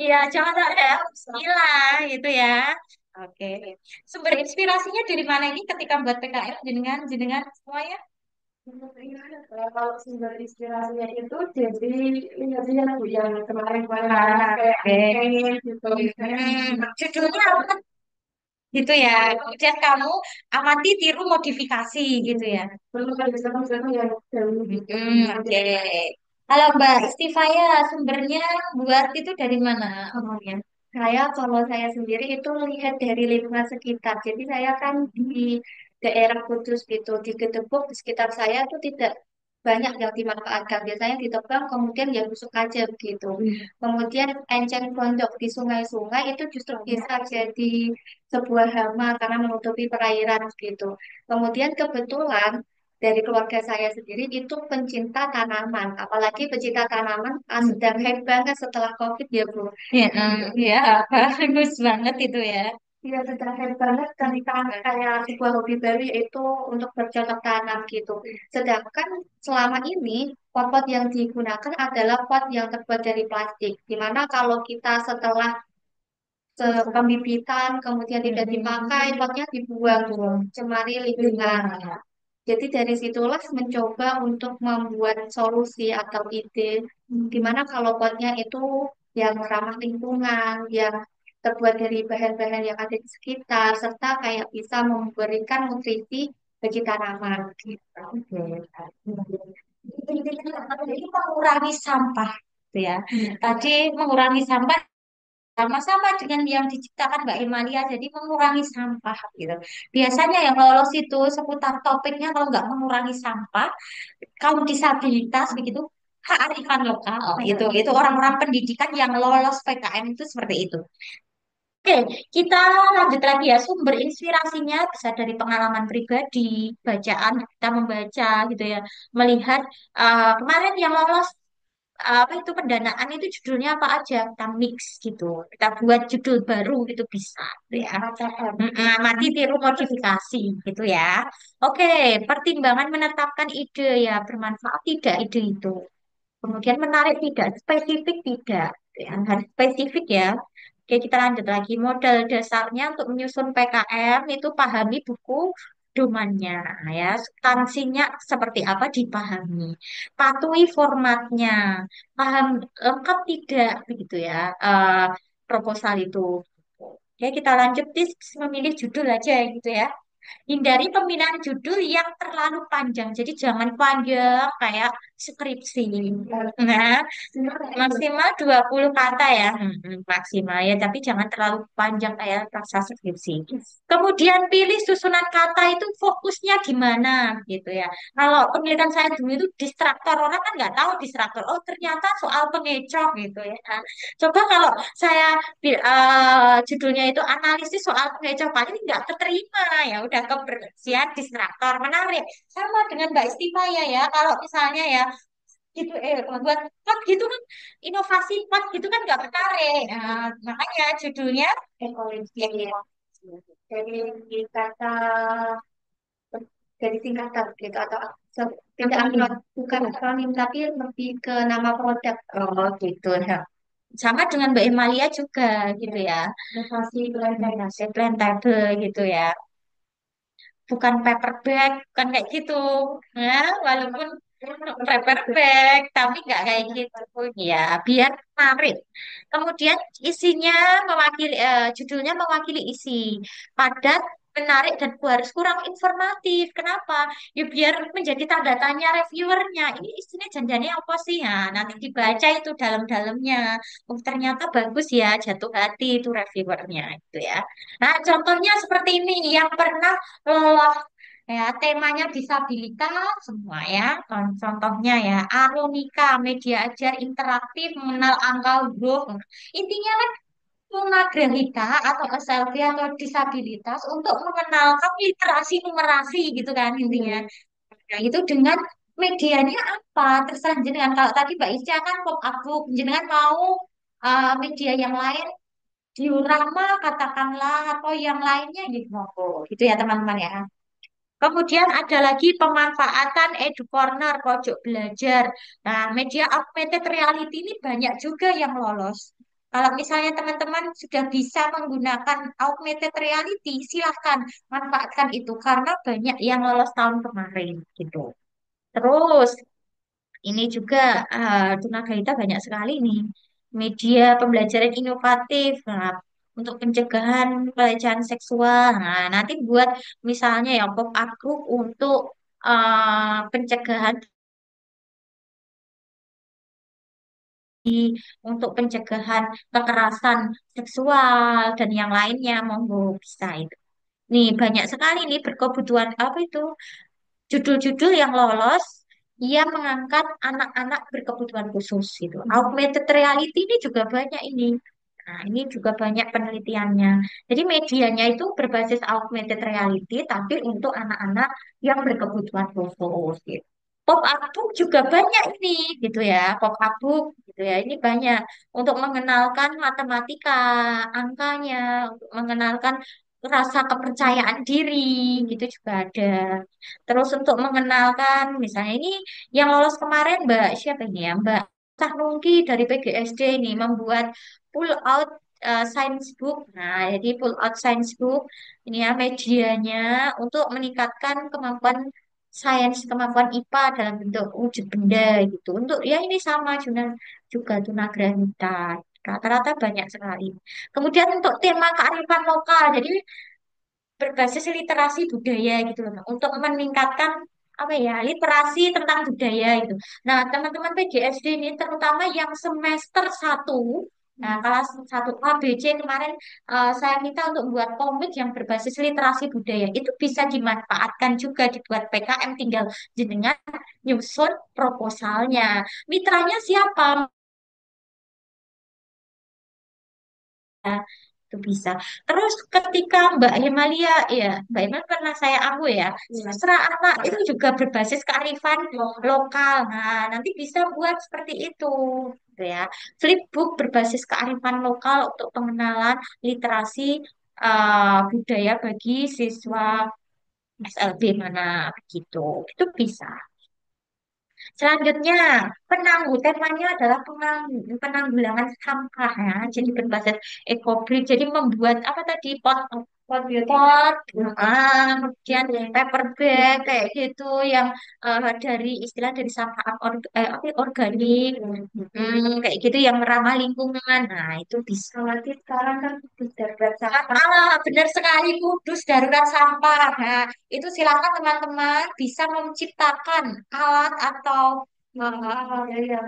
iya, jangan ada hilang gitu ya. Oke. Sumber inspirasinya dari mana ini ketika buat PKL jenengan jenengan semuanya? kalau sumber inspirasinya itu jadi lihat-lihat Bu yang kemarin-kemarin kayak Oke. pengen gitu. Judulnya apa? Gitu ya. Kemudian kamu amati, tiru, modifikasi gitu ya. Belum ada film-film yang jauh gitu. Oke. Kalau Mbak Istifaya, sumbernya buat itu dari mana awalnya? Kalau saya sendiri itu lihat dari lingkungan sekitar. Jadi saya kan di daerah Kudus gitu, di Gedebuk di sekitar saya itu tidak banyak yang dimanfaatkan. Biasanya ditebang kemudian ya busuk aja begitu. Kemudian enceng gondok di sungai-sungai itu justru bisa jadi sebuah hama karena menutupi perairan gitu. Kemudian kebetulan dari keluarga saya sendiri itu pencinta tanaman, apalagi pencinta tanaman sedang hype banget setelah COVID ya Bu. Ya, ya, bagus banget itu ya. Iya, sudah hebat banget tentang kayak sebuah hobi baru yaitu untuk bercocok tanam gitu. Sedangkan selama ini pot-pot yang digunakan adalah pot yang terbuat dari plastik. Dimana kalau kita setelah pembibitan kemudian tidak dipakai, potnya dibuang, cemari lingkungan. Jadi dari situlah mencoba untuk membuat solusi atau ide, di mana kalau potnya itu yang ramah lingkungan, yang terbuat dari bahan-bahan yang ada di sekitar, serta kayak bisa memberikan nutrisi bagi tanaman gitu. Jadi mengurangi sampah, gitu ya. Tadi mengurangi sampah sama-sama dengan yang diciptakan Mbak Imalia, jadi mengurangi sampah gitu. Biasanya yang lolos itu seputar topiknya kalau nggak mengurangi sampah, kaum disabilitas begitu, kearifan lokal itu orang-orang pendidikan yang lolos PKM itu seperti itu. Oke, kita lanjut lagi ya. Sumber inspirasinya bisa dari pengalaman pribadi, bacaan, kita membaca gitu ya. Melihat kemarin yang lolos apa itu pendanaan itu judulnya apa aja, kita mix gitu. Kita buat judul baru gitu bisa gitu ya. Amati tiru modifikasi gitu ya. Oke, pertimbangan menetapkan ide ya, bermanfaat tidak ide itu. Kemudian menarik tidak, spesifik tidak. Ya, harus spesifik ya. Oke, kita lanjut lagi. Modal dasarnya untuk menyusun PKM itu pahami buku domannya ya. Substansinya seperti apa dipahami. Patuhi formatnya. Paham lengkap tidak begitu ya. Proposal itu. Oke, kita lanjut memilih judul aja gitu ya. Hindari pemilihan judul yang terlalu panjang. Jadi jangan panjang kayak skripsi. Nah, maksimal 20 kata ya. Maksimal ya, tapi jangan terlalu panjang kayak pasal skripsi. Kemudian pilih susunan kata itu fokusnya di mana gitu ya. Kalau penelitian saya dulu itu distraktor, orang kan nggak tahu distraktor. Oh, ternyata soal pengecoh gitu ya. Coba kalau saya judulnya itu analisis soal pengecoh paling nggak keterima ya udah kebersihan distraktor menarik sama dengan Mbak Istiva ya kalau misalnya ya gitu buat pot gitu kan inovasi pot gitu kan nggak menarik. Nah, makanya judulnya Ekologi ya, dari kata dari singkatan gitu atau tidak akronim, bukan akronim tapi lebih ke nama produk. oh gitu ya. Sama dengan Mbak Emalia juga gitu ya. Inovasi brand. Nasi blendable gitu ya. Bukan paper bag, bukan kayak gitu. Nah, walaupun paper bag, tapi nggak kayak gitu. Ya, biar menarik. Kemudian isinya mewakili, judulnya mewakili isi. Padat, menarik, dan harus kurang informatif. Kenapa? Ya biar menjadi tanda tanya reviewernya. Ini isinya janjiannya apa sih? Ya, nanti dibaca itu dalam-dalamnya. Oh, ternyata bagus ya, jatuh hati itu reviewernya. Itu ya. Nah, contohnya seperti ini. Yang pernah lolos ya temanya disabilitas semua ya contohnya ya Aronika media ajar interaktif mengenal angka huruf intinya kan tunagrahita atau SLB atau disabilitas untuk mengenalkan literasi numerasi gitu kan intinya. Nah, itu dengan medianya apa terserah jenengan kalau tadi Mbak Ica kan pop up book jenengan mau media yang lain diorama katakanlah atau yang lainnya gitu gitu ya teman-teman ya. Kemudian ada lagi pemanfaatan edu corner, pojok belajar. Nah, media augmented reality ini banyak juga yang lolos. Kalau misalnya teman-teman sudah bisa menggunakan augmented reality, silahkan manfaatkan itu karena banyak yang lolos tahun kemarin gitu. Terus ini juga Tunagrahita banyak sekali nih media pembelajaran inovatif. Nah, untuk pencegahan pelecehan seksual. Nah, nanti buat misalnya ya pop up group untuk pencegahan untuk pencegahan kekerasan seksual dan yang lainnya, monggo bisa itu. Nih banyak sekali nih berkebutuhan apa itu judul-judul yang lolos yang mengangkat anak-anak berkebutuhan khusus itu. Augmented reality ini juga banyak ini. Nah, ini juga banyak penelitiannya. Jadi medianya itu berbasis augmented reality, tapi untuk anak-anak yang berkebutuhan khusus. Gitu. Pop up book juga banyak ini, gitu ya. Pop up book, gitu ya. Ini banyak untuk mengenalkan matematika, angkanya, untuk mengenalkan rasa kepercayaan diri, gitu juga ada. Terus untuk mengenalkan, misalnya ini yang lolos kemarin Mbak siapa ini ya? Mbak Sahnungki dari PGSD ini membuat pull out science book. Nah, jadi pull out science book ini ya medianya untuk meningkatkan kemampuan sains, kemampuan IPA dalam bentuk wujud benda gitu. Untuk ya ini sama juga tunagrahita. Rata-rata banyak sekali. Kemudian untuk tema kearifan lokal, jadi berbasis literasi budaya gitu loh, Mbak. Untuk meningkatkan apa ya literasi tentang budaya itu. Nah, teman-teman PGSD ini terutama yang semester 1, nah kelas 1 A B C kemarin saya minta untuk membuat komik yang berbasis literasi budaya. Itu bisa dimanfaatkan juga dibuat PKM, tinggal jenengan nyusun proposalnya. Mitranya siapa? Itu bisa. Terus ketika Mbak Himalia, ya Mbak Himalia pernah saya aku ya, sastra anak itu juga berbasis kearifan lokal. Nah, nanti bisa buat seperti itu, gitu ya. Flipbook berbasis kearifan lokal untuk pengenalan literasi budaya bagi siswa SLB mana begitu. Itu bisa. Selanjutnya, temanya adalah penanggulangan sampah ya. Jadi berbasis ekobrik. Jadi membuat apa tadi pot, kemudian paper bag kayak gitu yang dari istilah dari sampah apa, organik, kayak gitu yang ramah lingkungan. Nah, itu bisa. Nanti sekarang kan kudus darurat sampah. Benar sekali kudus darurat sampah. Nah, itu silakan teman-teman bisa menciptakan alat atau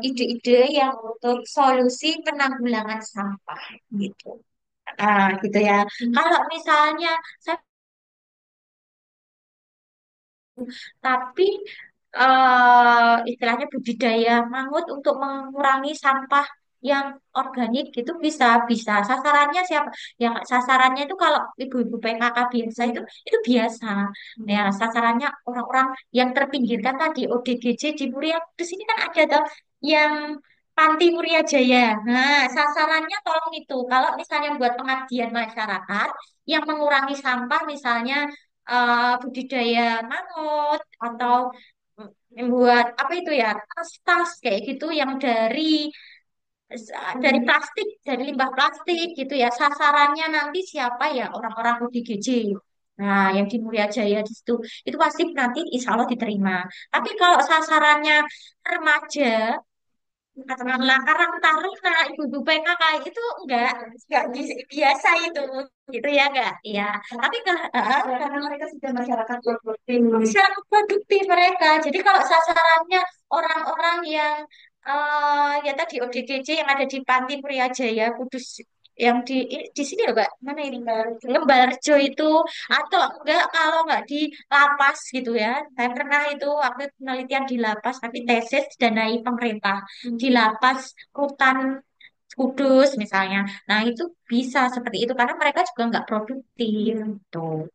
ide-ide yang untuk solusi penanggulangan sampah gitu. Gitu ya. Kalau misalnya saya tapi istilahnya budidaya mangut untuk mengurangi sampah yang organik gitu bisa bisa sasarannya siapa ya sasarannya itu kalau ibu-ibu PKK biasa itu biasa ya sasarannya orang-orang yang terpinggirkan tadi ODGJ di Muria di sini kan ada tuh yang Panti Muria Jaya. Nah, sasarannya tolong itu kalau misalnya buat pengabdian masyarakat yang mengurangi sampah misalnya budidaya mangut atau membuat apa itu ya tas-tas kayak gitu yang dari plastik dari limbah plastik gitu ya sasarannya nanti siapa ya orang-orang ODGJ. Nah, yang di Mulia Jaya di situ itu pasti nanti insya Allah diterima. Tapi kalau sasarannya remaja katakanlah Karang Taruna ibu-ibu PKK itu enggak biasa itu gitu ya enggak ya tapi karena mereka sudah masyarakat produktif masyarakat produktif mereka jadi kalau sasarannya orang-orang yang ya tadi ODGJ yang ada di Panti Pria Jaya Kudus yang di sini loh Mbak mana ini Lembarjo itu atau enggak kalau enggak di lapas gitu ya saya pernah itu waktu penelitian di lapas tapi tesis danai pemerintah di lapas rutan Kudus misalnya. Nah, itu bisa seperti itu karena mereka juga nggak produktif tuh.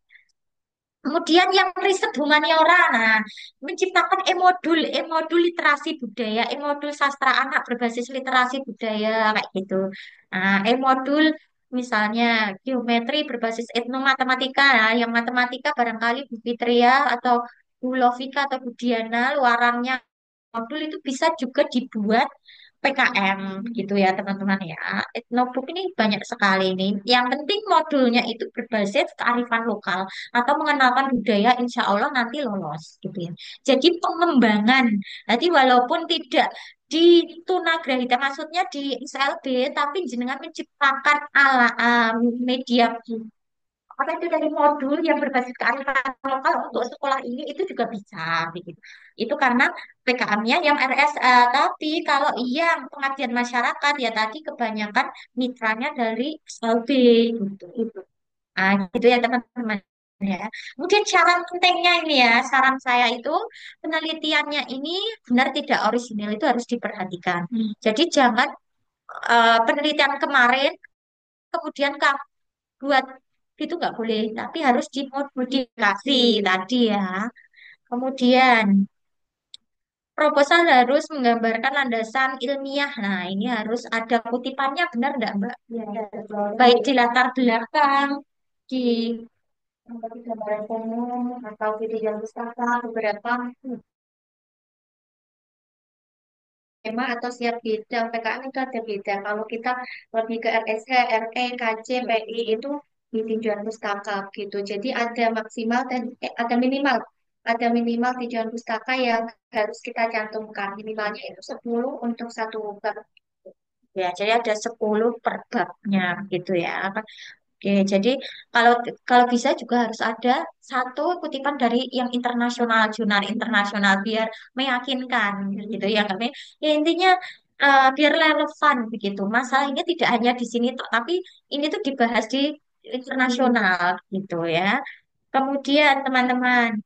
Kemudian yang riset humaniora, nah, menciptakan e-modul literasi budaya, e-modul sastra anak berbasis literasi budaya kayak gitu. Nah, e-modul misalnya geometri berbasis etnomatematika, nah, yang matematika barangkali Bu Fitria atau Bu Lovika atau Bu Diana, luarannya modul itu bisa juga dibuat PKM gitu ya teman-teman ya. Notebook ini banyak sekali ini. Yang penting modulnya itu berbasis kearifan lokal atau mengenalkan budaya, insya Allah nanti lolos gitu ya. Jadi pengembangan. Jadi walaupun tidak di tunagrahita maksudnya di SLB tapi jenengan menciptakan ala media apa itu dari modul yang berbasis kearifan lokal untuk sekolah ini itu juga bisa begitu. Itu karena PKM-nya yang RSA. Tapi kalau yang pengabdian masyarakat ya tadi kebanyakan mitranya dari SLB gitu. Ah, gitu ya teman-teman ya. Kemudian syarat pentingnya ini ya, saran saya itu penelitiannya ini benar tidak orisinil itu harus diperhatikan. Jadi jangan penelitian kemarin kemudian kamu buat itu nggak boleh, tapi harus dimodifikasi tadi ya. Kemudian proposal harus menggambarkan landasan ilmiah. Nah, ini harus ada kutipannya benar nggak Mbak? Ya, betul. Baik di latar belakang, di Seperti gambaran umum atau video pustaka beberapa tema atau siap bidang PKN itu ada beda. Kalau kita lebih ke RSH, RE, KC, PI itu di tinjauan pustaka gitu. Jadi ada maksimal dan ada minimal tinjauan pustaka yang harus kita cantumkan. Minimalnya itu 10 untuk satu bab. Ya, jadi ada 10 per babnya gitu ya. Oke, jadi kalau kalau bisa juga harus ada satu kutipan dari yang internasional, jurnal internasional biar meyakinkan gitu ya kami. Ya intinya biar relevan begitu. Masalahnya tidak hanya di sini toh, tapi ini tuh dibahas di internasional gitu ya. Kemudian teman-teman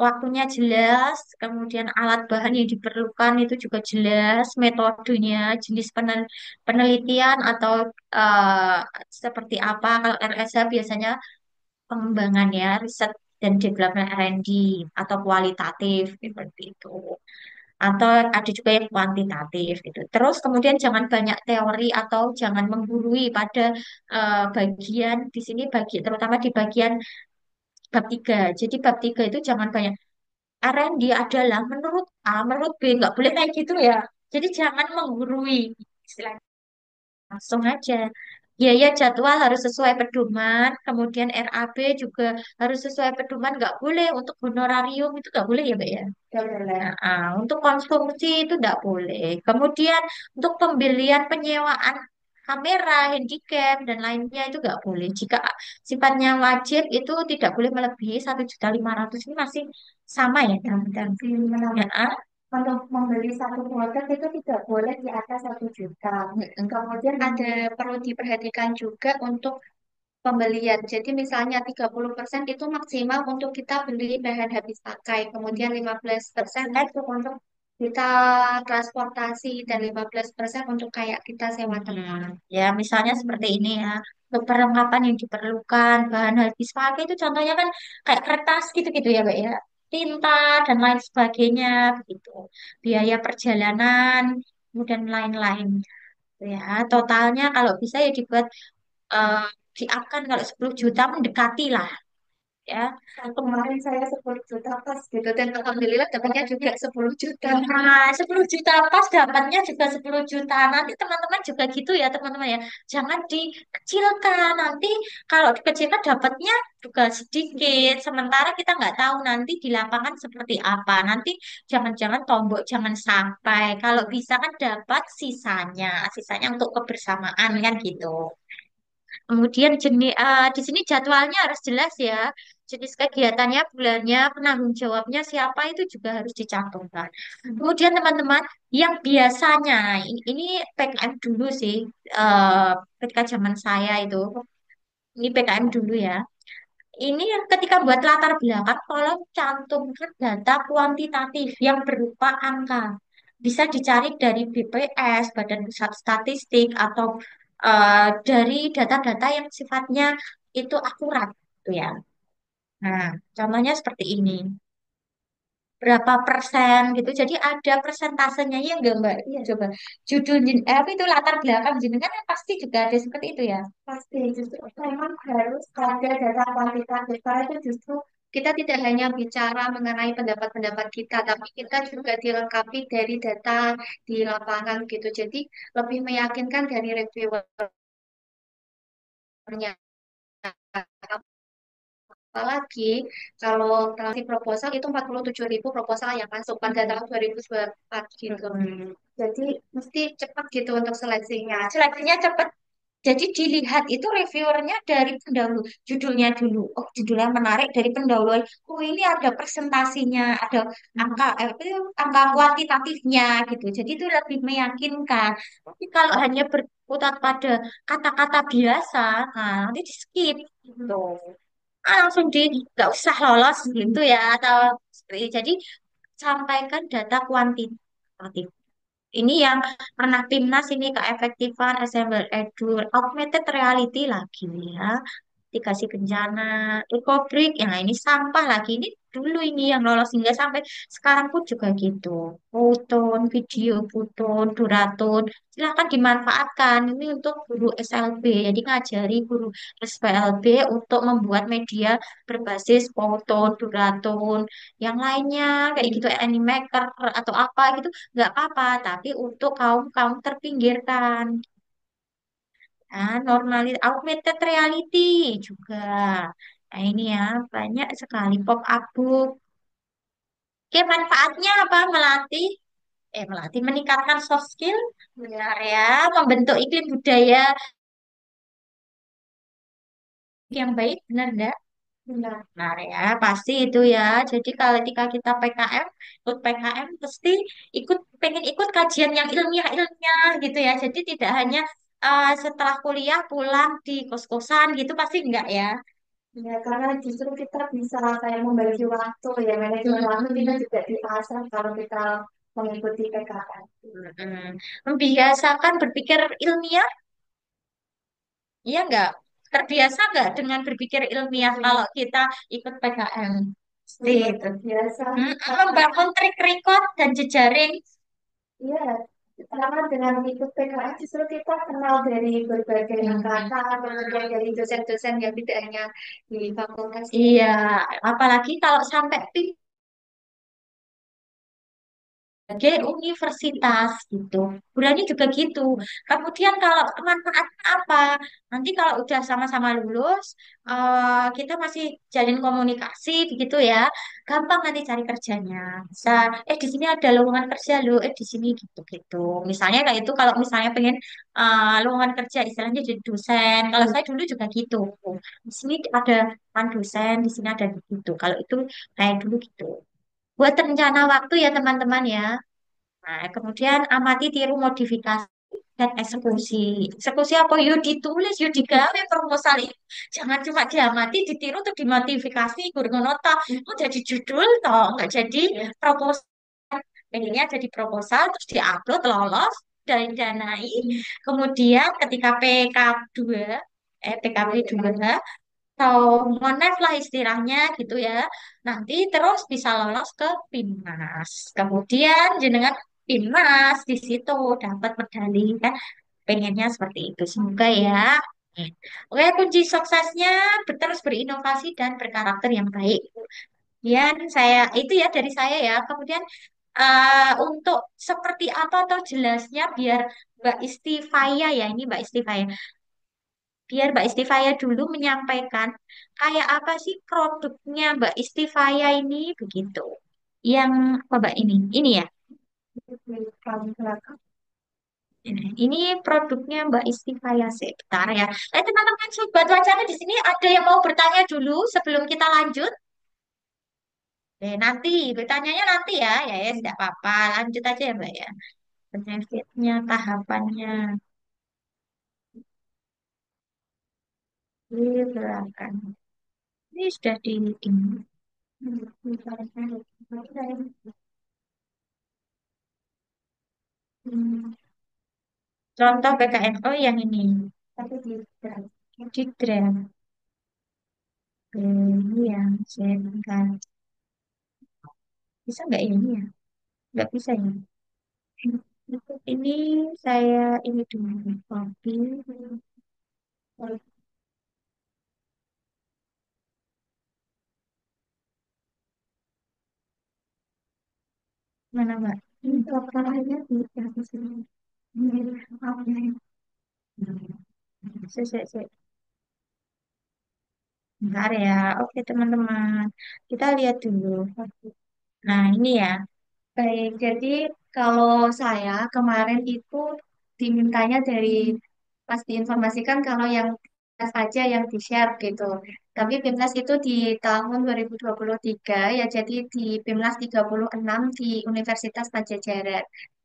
waktunya jelas, kemudian alat bahan yang diperlukan itu juga jelas, metodenya, jenis penelitian atau eh, seperti apa. Kalau RSA biasanya pengembangan ya, riset dan development R&D atau kualitatif seperti itu. Atau ada juga yang kuantitatif gitu. Terus kemudian jangan banyak teori atau jangan menggurui pada bagian di sini terutama di bagian bab 3. Jadi bab 3 itu jangan banyak R&D adalah menurut A, menurut B, nggak boleh kayak gitu ya. Jadi jangan menggurui, istilahnya langsung aja. Biaya jadwal harus sesuai pedoman, kemudian RAB juga harus sesuai pedoman, nggak boleh untuk honorarium itu nggak boleh ya, Mbak ya. yang boleh. Nah, untuk konsumsi itu nggak boleh. Kemudian untuk pembelian penyewaan kamera, handycam dan lainnya itu nggak boleh. Jika sifatnya wajib itu tidak boleh melebihi 1.500.000 ini masih sama ya teman-teman. Ya, Untuk membeli satu produk itu tidak boleh di atas 1 juta. Kemudian ada perlu diperhatikan juga untuk pembelian. Jadi misalnya 30% itu maksimal untuk kita beli bahan habis pakai. Kemudian 15% itu untuk kita transportasi dan 15% untuk kayak kita sewa tempat. ya misalnya seperti ini ya. Untuk perlengkapan yang diperlukan, bahan habis pakai itu contohnya kan kayak kertas gitu-gitu ya, Mbak ya. Tinta dan lain sebagainya begitu. Biaya perjalanan, kemudian lain-lain. Ya, totalnya kalau bisa ya dibuat eh, diakan kalau 10 juta mendekati lah ya. Kemarin saya 10 juta pas gitu dan alhamdulillah dapatnya juga 10 juta. Nah, 10 juta pas dapatnya juga 10 juta. Nanti teman-teman juga gitu ya, teman-teman ya. Jangan dikecilkan. Nanti kalau dikecilkan dapatnya juga sedikit. Sementara kita nggak tahu nanti di lapangan seperti apa. Nanti jangan-jangan tombok jangan sampai. Kalau bisa kan dapat sisanya. Sisanya untuk kebersamaan kan gitu. Kemudian di sini jadwalnya harus jelas ya. Jenis kegiatannya, bulannya, penanggung jawabnya siapa itu juga harus dicantumkan. Kemudian teman-teman, yang biasanya ini PKM dulu sih, ketika zaman saya itu, ini PKM dulu ya. Ini yang ketika buat latar belakang, tolong cantumkan data kuantitatif yang berupa angka. Bisa dicari dari BPS, Badan Pusat Statistik, atau dari data-data yang sifatnya itu akurat, gitu ya. Nah, contohnya seperti ini. Berapa persen gitu. Jadi ada persentasenya ya enggak Mbak? Iya, coba. Apa itu latar belakang jenengan kan pasti juga ada seperti itu ya. Pasti justru memang harus ada data kuantitatif karena itu justru kita tidak hanya bicara mengenai pendapat-pendapat kita, tapi kita juga dilengkapi dari data di lapangan gitu. Jadi lebih meyakinkan dari reviewernya. Apalagi kalau transaksi proposal itu 47.000 proposal yang masuk pada tahun 2024 gitu. Jadi mesti cepat gitu untuk seleksinya. Seleksinya cepat Jadi dilihat itu reviewernya dari pendahulu, judulnya dulu. Oh, judulnya menarik dari pendahuluan. Oh, ini ada presentasinya, ada angka kuantitatifnya gitu. Jadi itu lebih meyakinkan. Tapi kalau hanya berkutat pada kata-kata biasa, nah nanti di skip gitu. Langsung di nggak usah lolos gitu ya atau jadi sampaikan data kuantitatif. Ini yang pernah timnas ini keefektifan Assemble Edu augmented reality lagi ya. Mitigasi bencana, Ecobrik, ya ini sampah lagi. Ini dulu ini yang lolos hingga sampai sekarang pun juga gitu. Foton, video, foton, duraton, silahkan dimanfaatkan. Ini untuk guru SLB, jadi ngajari guru SPLB untuk membuat media berbasis foton, duraton, yang lainnya kayak gitu, animaker atau apa gitu, nggak apa-apa. Tapi untuk kaum kaum terpinggirkan. Nah, normalis augmented reality juga. Nah, ini ya, banyak sekali pop-up book. Oke, manfaatnya apa? Melatih, meningkatkan soft skill, benar ya, membentuk iklim budaya yang baik, benar enggak? Benar ya, pasti itu ya. Jadi kalau ketika kita PKM, ikut PKM pasti pengen ikut kajian yang ilmiah-ilmiah gitu ya. Jadi tidak hanya setelah kuliah pulang di kos-kosan gitu, pasti enggak ya. Ya, karena justru kita bisa kayak membagi waktu ya, manajemen waktu kita juga diasah kalau kita mengikuti PKN. Mm-mm. Membiasakan berpikir ilmiah, iya enggak? Terbiasa enggak dengan berpikir ilmiah kalau kita ikut PKM? Pasti Sudah itu. terbiasa. Membangun trik record dan jejaring. Iya, karena dengan ikut PKN justru kita kenal dari berbagai angkatan, kemudian dari dosen-dosen yang tidak hanya di fakultas. Iya, apalagi kalau sampai sebagai universitas gitu. Bulannya juga gitu. Kemudian kalau manfaatnya apa? Nanti kalau udah sama-sama lulus, kita masih jalin komunikasi begitu ya. Gampang nanti cari kerjanya. Bisa, di sini ada lowongan kerja lo, di sini gitu-gitu. Misalnya kayak itu kalau misalnya pengen lowongan kerja istilahnya jadi dosen. Kalau saya dulu juga gitu. Di sini ada dosen, di sini ada gitu. Kalau itu kayak dulu gitu. Buat rencana waktu ya teman-teman ya. Nah, kemudian amati tiru modifikasi dan eksekusi. Eksekusi apa? Yuk ditulis, yuk digawe proposal itu. Jangan cuma diamati, ditiru, tuh dimodifikasi, guru nota. Oh, jadi judul, toh nggak jadi proposal. Pengennya jadi proposal, terus diupload, lolos, dan danai. Kemudian ketika PK2, PKP 2, atau monet lah istilahnya gitu ya. Nanti terus bisa lolos ke PIMNAS. Kemudian jenengan PIMNAS di situ dapat medali kan. Pengennya seperti itu. Semoga ya. Oke, kunci suksesnya terus berinovasi dan berkarakter yang baik. Kemudian saya itu ya dari saya ya. Kemudian untuk seperti apa atau jelasnya biar Mbak Istifaya ya, ini Mbak Istifaya. Biar Mbak Istifaya dulu menyampaikan kayak apa sih produknya Mbak Istifaya ini begitu. Yang apa Mbak ini? Ini ya. Ini produknya Mbak Istifaya sebentar ya. Teman-teman sobat wacana di sini ada yang mau bertanya dulu sebelum kita lanjut? Nanti bertanyanya nanti ya. Ya, tidak apa-apa. Lanjut aja ya Mbak ya. Benefitnya, tahapannya. Di belakang. Ini sudah di ini. Contoh PKNO yang ini. Tapi di draft. Di draft. Ini yang saya tinggal. Bisa nggak ini ya? Nggak bisa ya. Ini saya ini dulu. Copy. Mana Mbak? Ini profilernya di atas sini. Ini. Oke. Saya. Bentar ya. Oke teman-teman. Kita lihat dulu. Nah ini ya. Baik, jadi kalau saya kemarin itu dimintanya dari pas diinformasikan kalau yang PIMNAS aja yang di-share gitu. Tapi PIMNAS itu di tahun 2023 ya, jadi di PIMNAS 36 di Universitas Padjadjaran.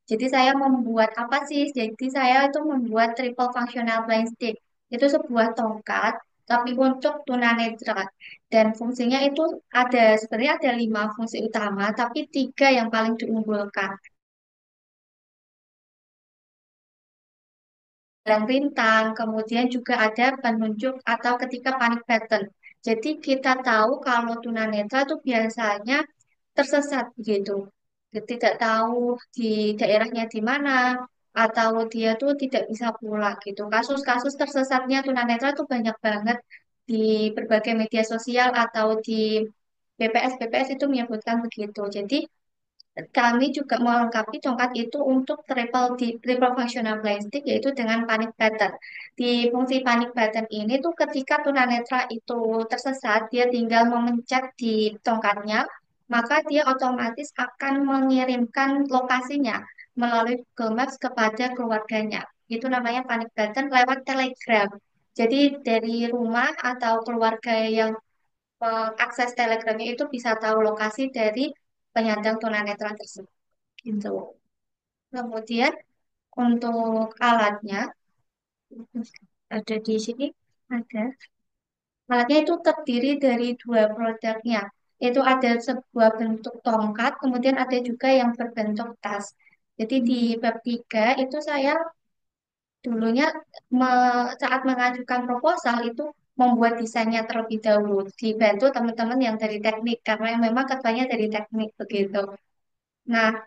Jadi saya membuat apa sih? Jadi saya itu membuat triple functional blind stick. Itu sebuah tongkat, tapi untuk tunanetra. Dan fungsinya itu ada, sebenarnya ada 5 fungsi utama, tapi 3 yang paling diunggulkan. Dan bintang, kemudian juga ada penunjuk atau ketika panic button. Jadi kita tahu kalau tunanetra itu biasanya tersesat gitu. Tidak tahu di daerahnya di mana atau dia tuh tidak bisa pulang gitu. Kasus-kasus tersesatnya tunanetra tuh banyak banget di berbagai media sosial atau di BPS itu menyebutkan begitu. Jadi kami juga melengkapi tongkat itu untuk triple functional ballistic yaitu dengan panic button. Di fungsi panic button ini tuh ketika tunanetra itu tersesat, dia tinggal memencet di tongkatnya, maka dia otomatis akan mengirimkan lokasinya melalui Google Maps kepada keluarganya. Itu namanya panic button lewat Telegram. Jadi dari rumah atau keluarga yang mengakses Telegramnya itu bisa tahu lokasi dari penyandang tunanetra tersebut. Gitu. Kemudian untuk alatnya ada di sini ada. Alatnya itu terdiri dari 2 produknya. Itu ada sebuah bentuk tongkat, kemudian ada juga yang berbentuk tas. Jadi di bab 3 itu saya dulunya saat mengajukan proposal itu membuat desainnya terlebih dahulu, dibantu teman-teman yang dari teknik karena yang memang ketuanya dari teknik begitu. Nah,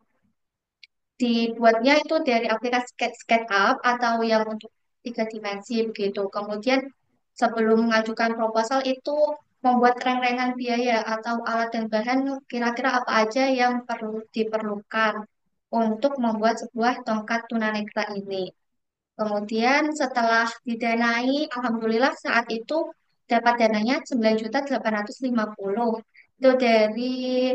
dibuatnya itu dari aplikasi SketchUp atau yang untuk 3 dimensi begitu. Kemudian sebelum mengajukan proposal itu membuat reng-rengan biaya atau alat dan bahan kira-kira apa aja yang perlu diperlukan untuk membuat sebuah tongkat tunanetra ini. Kemudian setelah didanai, alhamdulillah saat itu dapat dananya 9.850.000. Itu dari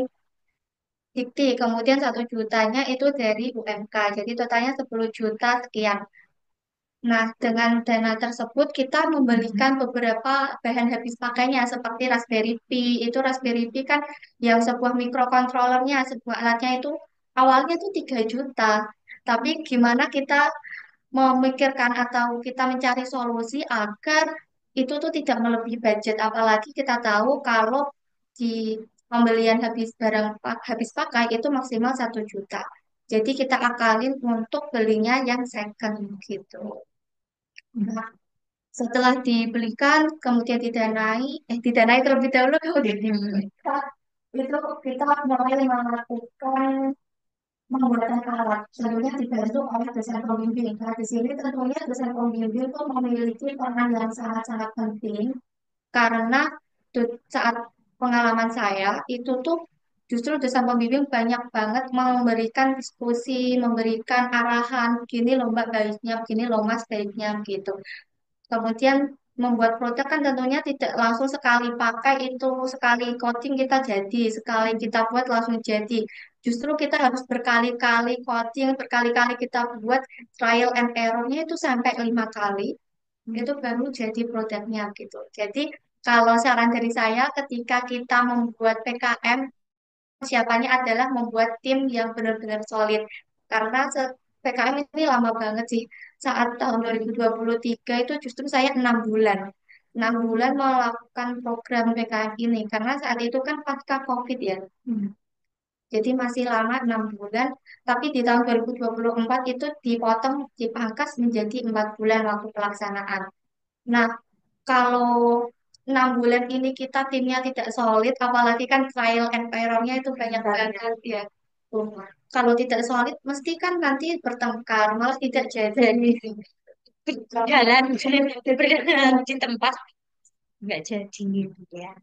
Dikti, kemudian 1 jutanya itu dari UMK, jadi totalnya 10 juta sekian. Nah, dengan dana tersebut kita membelikan beberapa bahan habis pakainya seperti Raspberry Pi. Itu Raspberry Pi kan yang sebuah microcontrollernya, sebuah alatnya itu awalnya itu 3 juta. Tapi gimana kita memikirkan atau kita mencari solusi agar itu tuh tidak melebihi budget. Apalagi kita tahu kalau di pembelian habis pakai itu maksimal 1 juta. Jadi kita akalin untuk belinya yang second gitu. Nah, setelah dibelikan, kemudian didanai terlebih dahulu, kemudian dibelikan, itu kita mulai melakukan pembuatan alat. Tentunya dibantu oleh dosen pembimbing. Nah, di sini tentunya dosen pembimbing itu memiliki peran yang sangat-sangat penting karena saat pengalaman saya itu tuh justru dosen pembimbing banyak banget memberikan diskusi, memberikan arahan, begini loh mbak baiknya, begini loh mas baiknya gitu. Kemudian membuat produk kan tentunya tidak langsung sekali pakai itu, sekali coating kita jadi, sekali kita buat langsung jadi. Justru kita harus berkali-kali coating, berkali-kali kita buat trial and error-nya itu sampai 5 kali, itu baru jadi produknya gitu. Jadi kalau saran dari saya ketika kita membuat PKM, persiapannya adalah membuat tim yang benar-benar solid. Karena PKM ini lama banget sih. Saat tahun 2023 itu justru saya 6 bulan. 6 bulan melakukan program PKM ini. Karena saat itu kan pasca COVID ya. Jadi masih lama 6 bulan. Tapi di tahun 2024 itu dipotong, dipangkas menjadi 4 bulan waktu pelaksanaan. Nah, kalau 6 bulan ini kita timnya tidak solid, apalagi kan trial and error-nya itu banyak banget ya. Tuh. Kalau tidak solid, mesti kan nanti bertengkar, malah tidak jadi. Jalan berjalan di tempat nggak jadi gitu ya.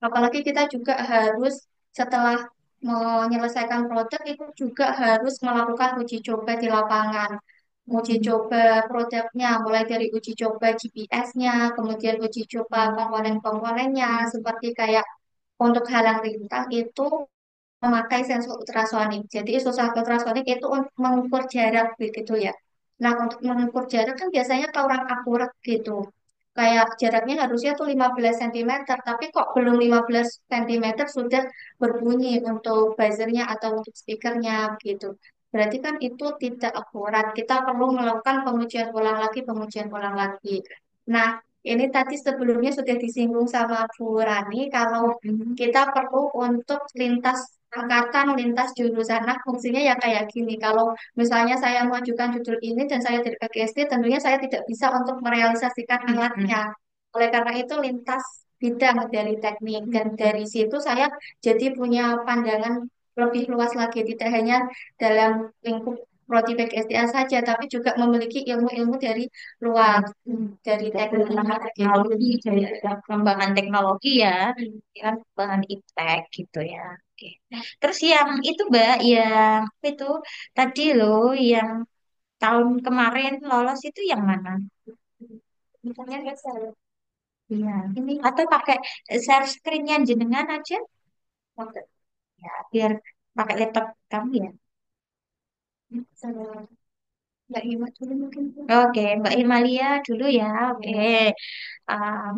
Apalagi kita juga harus setelah menyelesaikan produk itu juga harus melakukan uji coba di lapangan. Uji coba produknya, mulai dari uji coba GPS-nya, kemudian uji coba komponen-komponennya, seperti kayak untuk halang rintang itu memakai sensor ultrasonik. Jadi sensor ultrasonik itu untuk mengukur jarak begitu ya. Nah, untuk mengukur jarak kan biasanya kurang akurat gitu. Kayak jaraknya harusnya tuh 15 cm, tapi kok belum 15 cm sudah berbunyi untuk buzzernya atau untuk speakernya gitu. Berarti kan itu tidak akurat. Kita perlu melakukan pengujian ulang lagi. Nah, ini tadi sebelumnya sudah disinggung sama Bu Rani kalau kita perlu untuk lintas angkatan, lintas jurusan. Nah, fungsinya ya kayak gini. Kalau misalnya saya mengajukan judul ini dan saya dari PGSD, tentunya saya tidak bisa untuk merealisasikan alatnya. Oleh karena itu lintas bidang dari teknik dan dari situ saya jadi punya pandangan lebih luas lagi, tidak hanya dalam lingkup prodi PGSDA saja, tapi juga memiliki ilmu-ilmu dari luar, dari teknik, teknologi, dari pengembangan teknologi ya, kan pengembangan iptek gitu ya. Oke. Terus yang itu Mbak, yang itu tadi loh, yang tahun kemarin lolos itu yang mana? Misalnya nggak saya Iya, ini atau pakai share screen-nya jenengan aja, pakai ya, biar pakai laptop kamu ya. sama Mbak Hima dulu mungkin. Oke, Mbak Himalia dulu ya. Oke.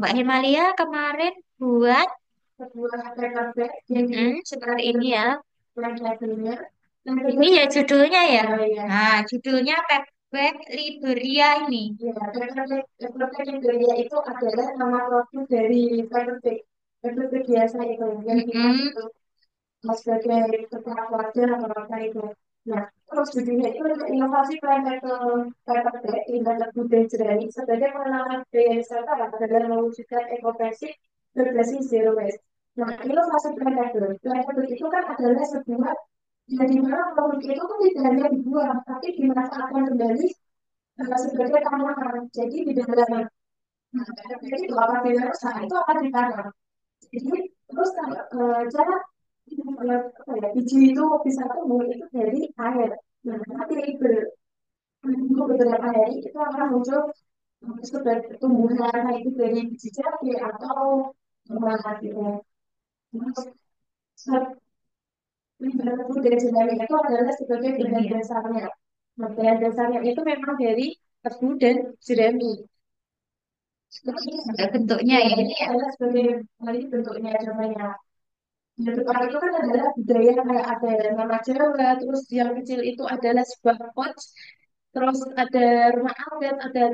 Mbak Himalia kemarin buat Sebuah paperback jadi seperti ini ya. yang labelnya nanti Ini ya judulnya ya. ya Nah, judulnya Paperback Liberia ini. ya paperback yang berbeda itu adalah nama produk dari paperback paperback biasa itu yang kita Mm-mm. sebut sebagai ketua wajar atau apa itu. Nah, terus judulnya itu untuk inovasi paperback Indonesia budaya jernih sebagai penanaman budaya Nusantara dalam mewujudkan ekofensif berbasis zero waste. Nah, inovasi paperback itu kan adalah sebuah jadi mana produk itu kan tidak hanya dibuang, tapi dimanfaatkan kembali sebagai tanaman. Jadi di dalam nah, jadi itu akan dilakukan itu akan ditanam. Jadi terus cara apa ya, biji itu bisa tumbuh itu dari air. Nah, nanti menunggu beberapa hari itu akan muncul sebagai tumbuhan itu dari biji jati atau gitu. Terus budaya Jerman itu adalah sebagai bahan dasarnya. Nah, bahan dasarnya itu memang dari tebu dan jerami. Ada bentuknya ya. Ini adalah sebagai ini bentuknya namanya. Di depan itu kan adalah budaya kayak ada nama Jawa, terus yang kecil itu adalah sebuah pouch, terus ada rumah adat, ada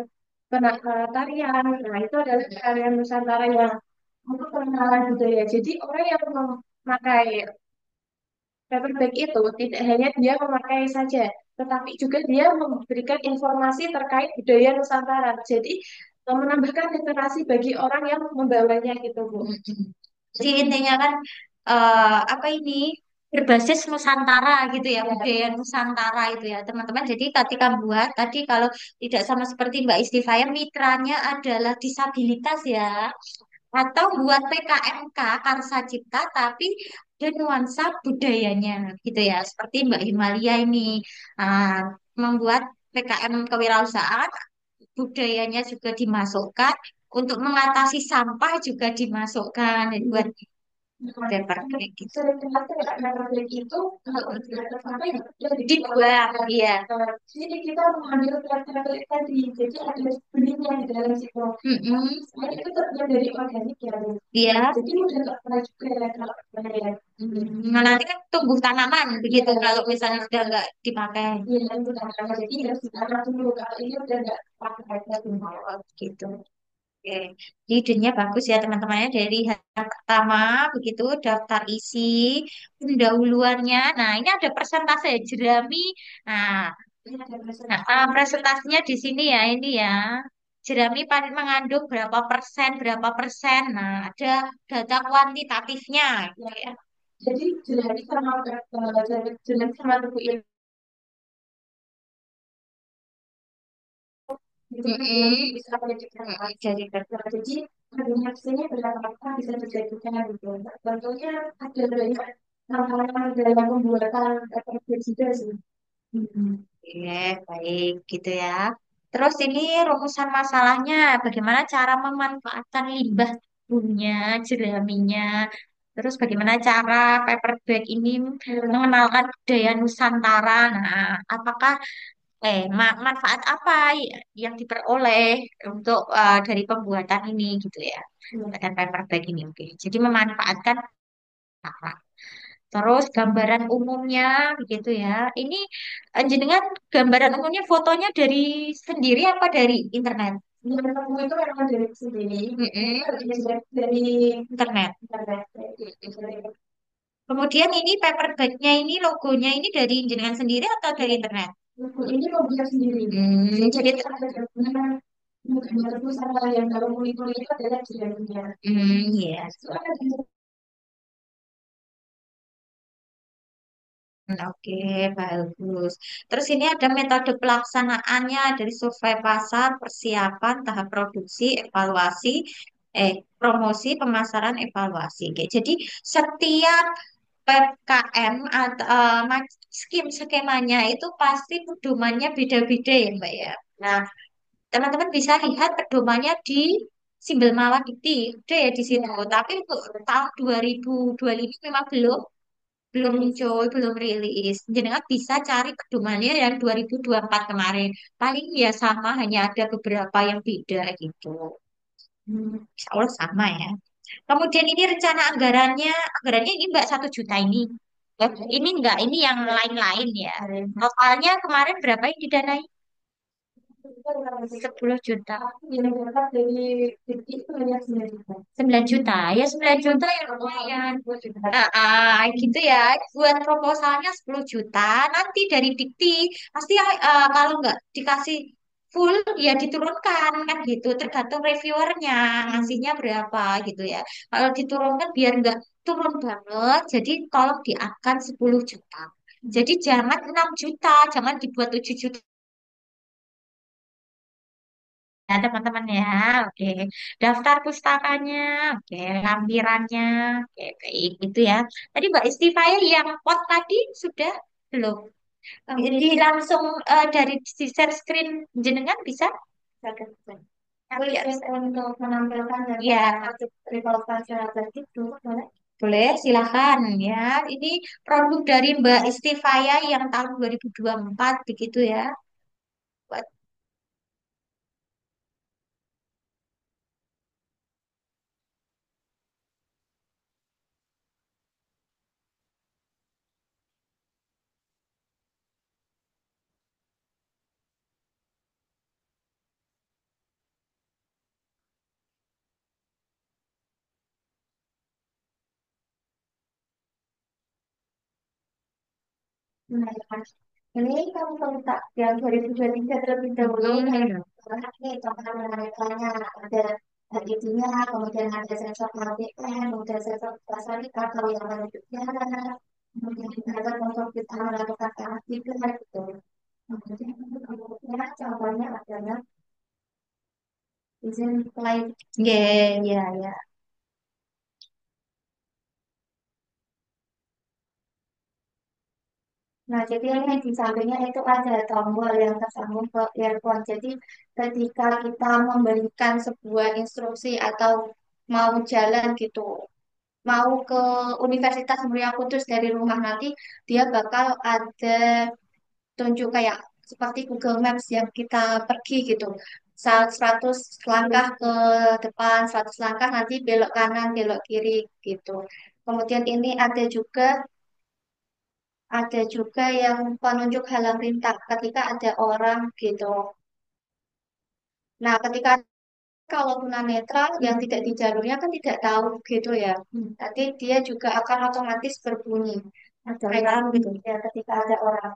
tarian. Nah, itu adalah tarian Nusantara yang untuk pengenalan budaya. Jadi orang yang memakai paperback itu tidak hanya dia memakai saja, tetapi juga dia memberikan informasi terkait budaya Nusantara. Jadi menambahkan literasi bagi orang yang membawanya gitu, Bu. Jadi intinya kan apa ini berbasis Nusantara gitu ya, budaya Nusantara itu ya teman-teman. Jadi ketika buat tadi kalau tidak sama seperti Mbak Istifaya, mitranya adalah disabilitas ya. Atau buat PKMK Karsa Cipta tapi ada nuansa budayanya gitu ya. Seperti Mbak Himalia ini membuat PKM kewirausahaan, budayanya juga dimasukkan, untuk mengatasi sampah juga dimasukkan. Jadi buat paper kayak gitu. Sering dengar tuh ya, paperback itu kalau tidak terpakai jadi Dibuang, iya. jadi kita mengambil paperback tadi, jadi ada benihnya di dalam situ. Mm-mm. Selain itu terbuat dari organik ya, Bu. Iya. Jadi udah tak pernah juga ya kalau ya. Nah, nanti kan tumbuh tanaman begitu kalau misalnya sudah nggak dipakai. Iya, itu kan jadi harus ditanam dulu. Kalau ini udah nggak pakai lagi. Oh, gitu. Oke, jadi idenya bagus ya teman-temannya dari hal pertama begitu daftar isi pendahuluannya. Nah, ini ada persentase jerami. Nah, Ini ada presentasinya di sini ya ini ya. Jerami mengandung berapa persen. Nah, ada data kuantitatifnya gitu ya. jadi jenis sama jenis sama tubuh ini itu kan jenis Mm-mm. bisa menjadikan Jadi jadi kombinasinya berapa bisa dijadikan gitu. Tentunya ada banyak tantangan dalam pembuatan FFP juga sih. oke, baik gitu ya. Terus ini rumusan masalahnya, bagaimana cara memanfaatkan limbah tubuhnya, jeraminya. Terus bagaimana cara paper bag ini mengenalkan budaya Nusantara. Nah, apakah manfaat apa yang diperoleh untuk dari pembuatan ini gitu ya. Pembuatan paper bag ini. Oke. Jadi memanfaatkan apa? Terus gambaran umumnya begitu ya. Ini jenengan gambaran umumnya fotonya dari sendiri apa dari internet? Menurutku itu memang dari sendiri, Mm-mm. dari Internet. internet. Kemudian ini paper bag-nya ini logonya ini dari jenengan sendiri atau dari internet? Buku ini mau dia sendiri. Jadi Ada gabungan buku sama yang dalam kuliah itu adalah dia. iya. Soalnya Oke, bagus. Terus ini ada metode pelaksanaannya dari survei pasar, persiapan, tahap produksi, evaluasi, promosi, pemasaran, evaluasi. Oke, jadi setiap PKM atau skemanya itu pasti pedomannya beda-beda ya, Mbak ya. Nah, teman-teman bisa lihat pedomannya di Simbel Mawar Dikti, udah ya di situ. Tapi untuk tahun 2025 memang belum muncul, belum rilis. Jenengan bisa cari pedomannya yang 2024 kemarin. Paling ya sama, hanya ada beberapa yang beda gitu. Insya Allah sama ya. Kemudian ini rencana anggarannya ini Mbak 1 juta ini. Ini enggak, ini yang lain-lain ya. Totalnya kemarin berapa yang didanai? 10 juta. yang dapat dari itu hanya 9 juta. 9 juta. Ya 9 juta ya lumayan. Gitu ya. Buat proposalnya 10 juta. Nanti dari Dikti. Pasti kalau nggak dikasih full ya diturunkan kan gitu. Tergantung reviewernya. Ngasihnya berapa gitu ya. Kalau diturunkan biar nggak turun banget. Jadi tolong diakan 10 juta. Jadi jangan 6 juta. Jangan dibuat 7 juta. Ya, teman-teman ya, oke. Daftar pustakanya, oke. Lampirannya, oke. Baik, itu ya. Tadi Mbak Istifaya yang pot tadi sudah belum? Jadi langsung dari si share screen jenengan bisa? Aku ya, Untuk menampilkan dan ya, reportase secara itu boleh. boleh silakan ya. Ini produk dari Mbak Istifaya yang tahun 2024 begitu ya. Buat Nah, ya kan. Ini kamu minta yang 2023 terlebih dahulu karena ini contoh menariknya ada itunya, kemudian ada sensor HDR, kemudian sensor pasarika, kalau yang lanjutnya, kemudian kita ada untuk kita melakukan aktivitas gitu. Kemudian kemudian contohnya adalah izin flight. ya, ya, ya. Nah, jadi ini di sampingnya itu ada tombol yang tersambung ke earphone. Jadi ketika kita memberikan sebuah instruksi atau mau jalan gitu, mau ke Universitas Muria Kudus dari rumah nanti, dia bakal ada tunjuk kayak seperti Google Maps yang kita pergi gitu. 100 langkah ke depan, 100 langkah nanti belok kanan, belok kiri gitu. Kemudian ini ada juga yang penunjuk halang rintang ketika ada orang gitu. Nah, ketika kalau tunanetra yang tidak di jalurnya kan tidak tahu gitu ya. Nanti dia juga akan otomatis berbunyi. Ada orang gitu ya ketika ada orang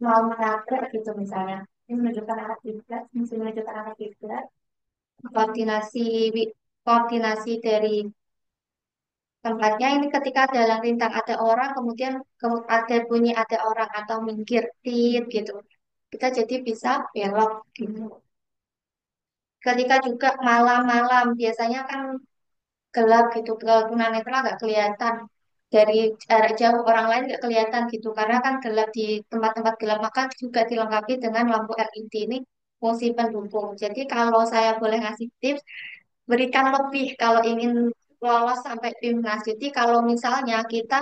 mau menabrak gitu misalnya. Ini menunjukkan arah kiblat, ini menunjukkan arah kiblat. Koordinasi koordinasi dari tempatnya ini ketika dalam rintang ada orang kemudian ada bunyi ada orang atau minggir tit gitu. Kita jadi bisa belok gitu. Ketika juga malam-malam biasanya kan gelap gitu, kalau tunanetra nggak kelihatan dari jarak jauh orang lain nggak kelihatan gitu karena kan gelap di tempat-tempat gelap maka juga dilengkapi dengan lampu LED ini fungsi pendukung. Jadi kalau saya boleh ngasih tips, berikan lebih kalau ingin lolos sampai PIMNAS. Jadi kalau misalnya kita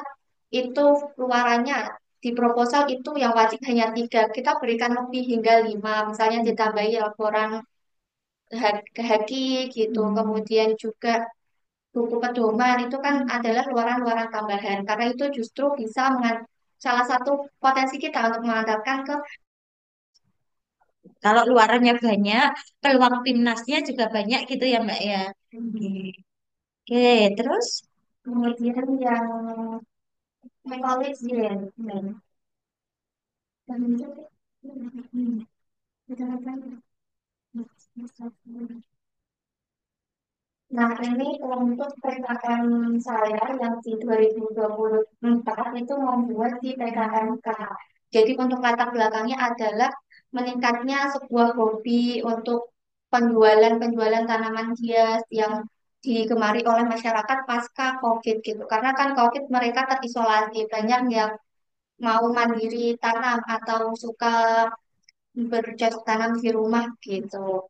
itu keluarannya di proposal itu yang wajib hanya tiga, kita berikan lebih hingga lima, misalnya ditambahi laporan kehaki gitu, kemudian juga buku pedoman itu kan adalah luaran-luaran tambahan, karena itu justru bisa salah satu potensi kita untuk mengantarkan ke. Kalau luarannya banyak, peluang timnasnya juga banyak gitu ya Mbak ya. Oke, Oke, terus Kemudian yang knowledge dia, dan juga nah, ini untuk PKN saya yang di 2024 itu membuat di PKMK. Jadi untuk latar belakangnya adalah meningkatnya sebuah hobi untuk penjualan-penjualan tanaman hias yang digemari oleh masyarakat pasca COVID gitu. Karena kan COVID mereka terisolasi, banyak yang mau mandiri tanam atau suka bercocok tanam di rumah gitu.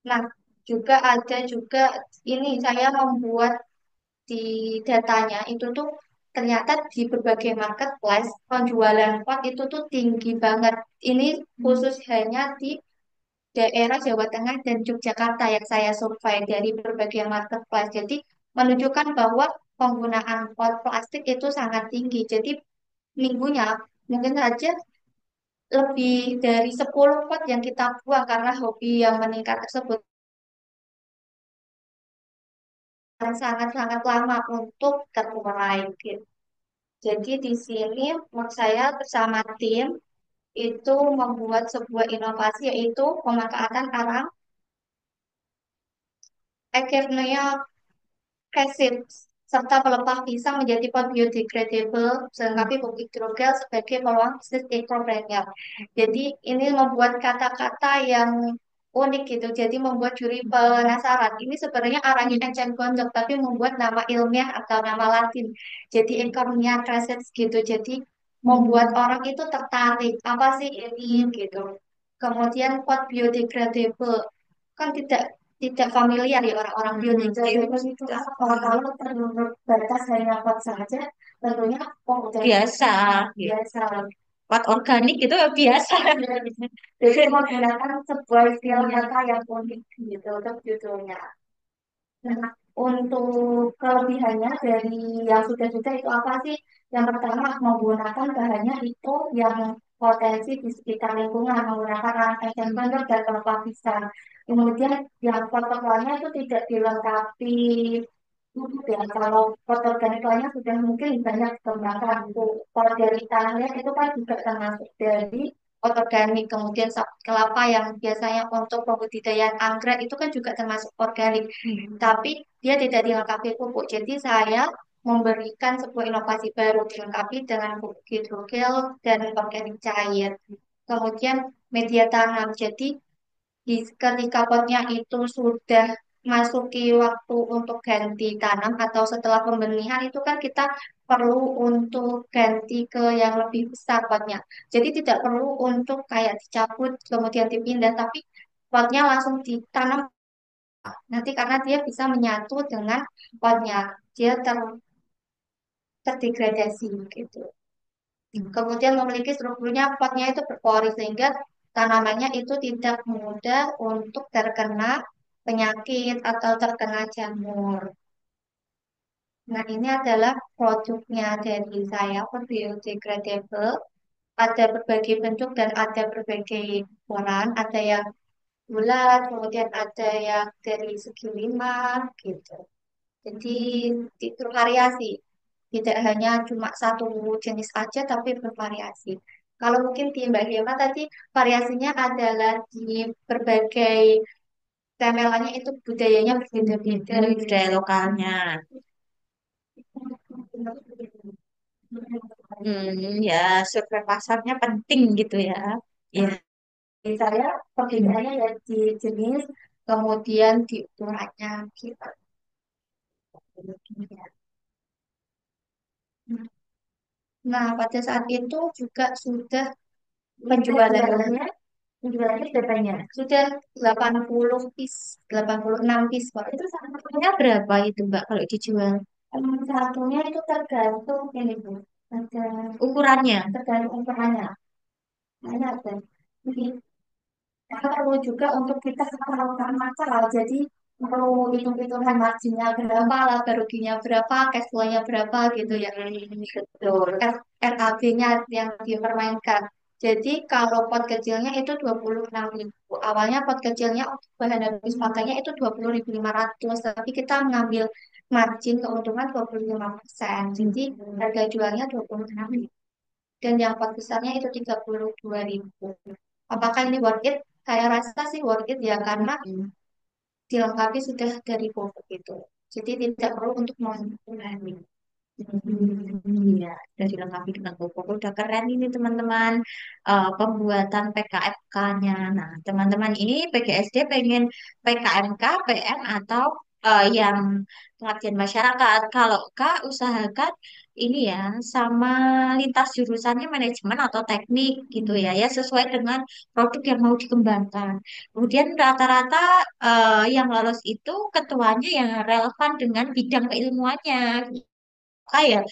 Nah, juga ada juga ini saya membuat di datanya itu tuh ternyata di berbagai marketplace penjualan pot itu tuh tinggi banget. Ini khusus hanya di daerah Jawa Tengah dan Yogyakarta yang saya survei dari berbagai marketplace. Jadi menunjukkan bahwa penggunaan pot plastik itu sangat tinggi. Jadi minggunya mungkin saja lebih dari 10 pot yang kita buang karena hobi yang meningkat tersebut sangat-sangat lama untuk terurai gitu. Jadi di sini menurut saya bersama tim itu membuat sebuah inovasi yaitu pemanfaatan arang Ekernia resin serta pelepah pisang menjadi pot biodegradable dilengkapi pupuk hidrogel sebagai peluang bisnis eco-friendly. Jadi ini membuat kata-kata yang unik gitu. Jadi membuat juri penasaran. Ini sebenarnya arangin encen gondok tapi membuat nama ilmiah atau nama Latin. Jadi ekornya crescens gitu. Jadi membuat orang itu tertarik. Apa sih ini gitu. Kemudian pot biodegradable kan tidak familiar ya orang-orang biodegradable itu kalau terbatas hanya pot saja tentunya oh udah biasa, gitu. biasa. Pot organik itu ya biasa. Jadi menggunakan sebuah istilah kata yang unik gitu untuk judulnya. Nah, untuk kelebihannya dari yang sudah-sudah itu apa sih? Yang pertama, menggunakan bahannya itu yang potensi di sekitar lingkungan, menggunakan rangkai dan bandar dan kelapa pisang. Kemudian yang protokolnya itu tidak dilengkapi pupuk ya. Kalau pot organik lainnya sudah mungkin banyak dikembangkan. Kalau dari tanahnya itu kan juga termasuk dari pot organik. Kemudian kelapa yang biasanya untuk pembudidayaan anggrek itu kan juga termasuk organik tapi dia tidak dilengkapi pupuk. Jadi saya memberikan sebuah inovasi baru dilengkapi dengan pupuk hidrogel dan organik cair. Kemudian media tanam. Jadi ketika potnya itu sudah masuki waktu untuk ganti tanam atau setelah pembenihan itu kan kita perlu untuk ganti ke yang lebih besar potnya. Jadi tidak perlu untuk kayak dicabut kemudian dipindah, tapi potnya langsung ditanam nanti karena dia bisa menyatu dengan potnya, dia terdegradasi gitu. Kemudian memiliki strukturnya potnya itu berpori sehingga tanamannya itu tidak mudah untuk terkena penyakit atau terkena jamur. Nah, ini adalah produknya dari saya, biodegradable. Ada berbagai bentuk dan ada berbagai ukuran. Ada yang bulat, kemudian ada yang dari segi lima, gitu. Jadi itu variasi, tidak hanya cuma satu jenis aja, tapi bervariasi. Kalau mungkin di Mbak Hilma tadi variasinya adalah di berbagai temelannya itu budayanya berbeda-beda. Budaya lokalnya. Ya, survei pasarnya penting gitu ya. Ya. Di saya perbedaannya ya di jenis, kemudian di ukurannya gitu. Nah, pada saat itu juga sudah penjualannya Penjualannya sudah banyak. Sudah 80 piece, 86 piece, Pak. Itu satunya berapa itu Mbak kalau dijual? Satunya itu tergantung ini, Bu. ada ukurannya. tergantung ukurannya. Nah, ada. Jadi, karena perlu juga untuk kita melakukan masalah. Jadi perlu hitung-hitungan marginnya berapa, laba ruginya berapa, cash flow-nya berapa gitu ya. Betul. RAB-nya yang dipermainkan. Jadi kalau pot kecilnya itu 26.000. Awalnya pot kecilnya untuk bahan habis pakainya itu 20.500. Tapi kita mengambil margin keuntungan 25%. Jadi harga jualnya 26.000. Dan yang pot besarnya itu 32.000. Apakah ini worth it? Saya rasa sih worth it ya karena dilengkapi sudah dari pupuk itu. Jadi tidak perlu untuk mengurangi. Iya, sudah dilengkapi dengan pupuk. Udah keren ini teman-teman. Pembuatan PKMK-nya. Nah, teman-teman ini PGSD pengen PKMK, PM atau yang pengabdian masyarakat. Kalau Kak usahakan ini ya sama lintas jurusannya manajemen atau teknik gitu ya, ya sesuai dengan produk yang mau dikembangkan. Kemudian rata-rata yang lolos itu ketuanya yang relevan dengan bidang keilmuannya. Kayak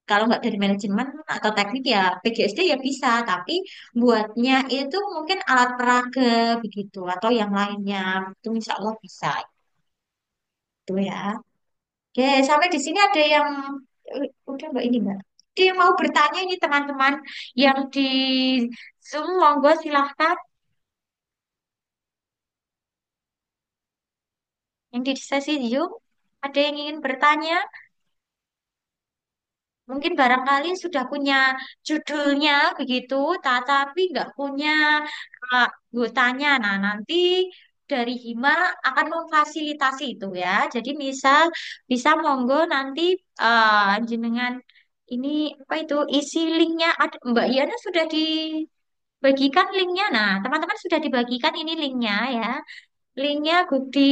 kalau nggak dari manajemen atau teknik ya PGSD ya bisa, tapi buatnya itu mungkin alat peraga begitu atau yang lainnya itu insya Allah bisa itu ya. Oke, sampai di sini ada yang udah mbak ini mbak. Dia mau bertanya ini teman-teman yang di Zoom, monggo silahkan. Yang di sesi Zoom ada yang ingin bertanya. Mungkin barangkali sudah punya judulnya begitu, tapi nggak punya anggotanya. Nah, nanti dari Hima akan memfasilitasi itu ya. Jadi misal bisa monggo nanti jenengan ini apa itu isi linknya. Mbak Yana sudah dibagikan linknya. Nah, teman-teman sudah dibagikan ini linknya ya. Linknya di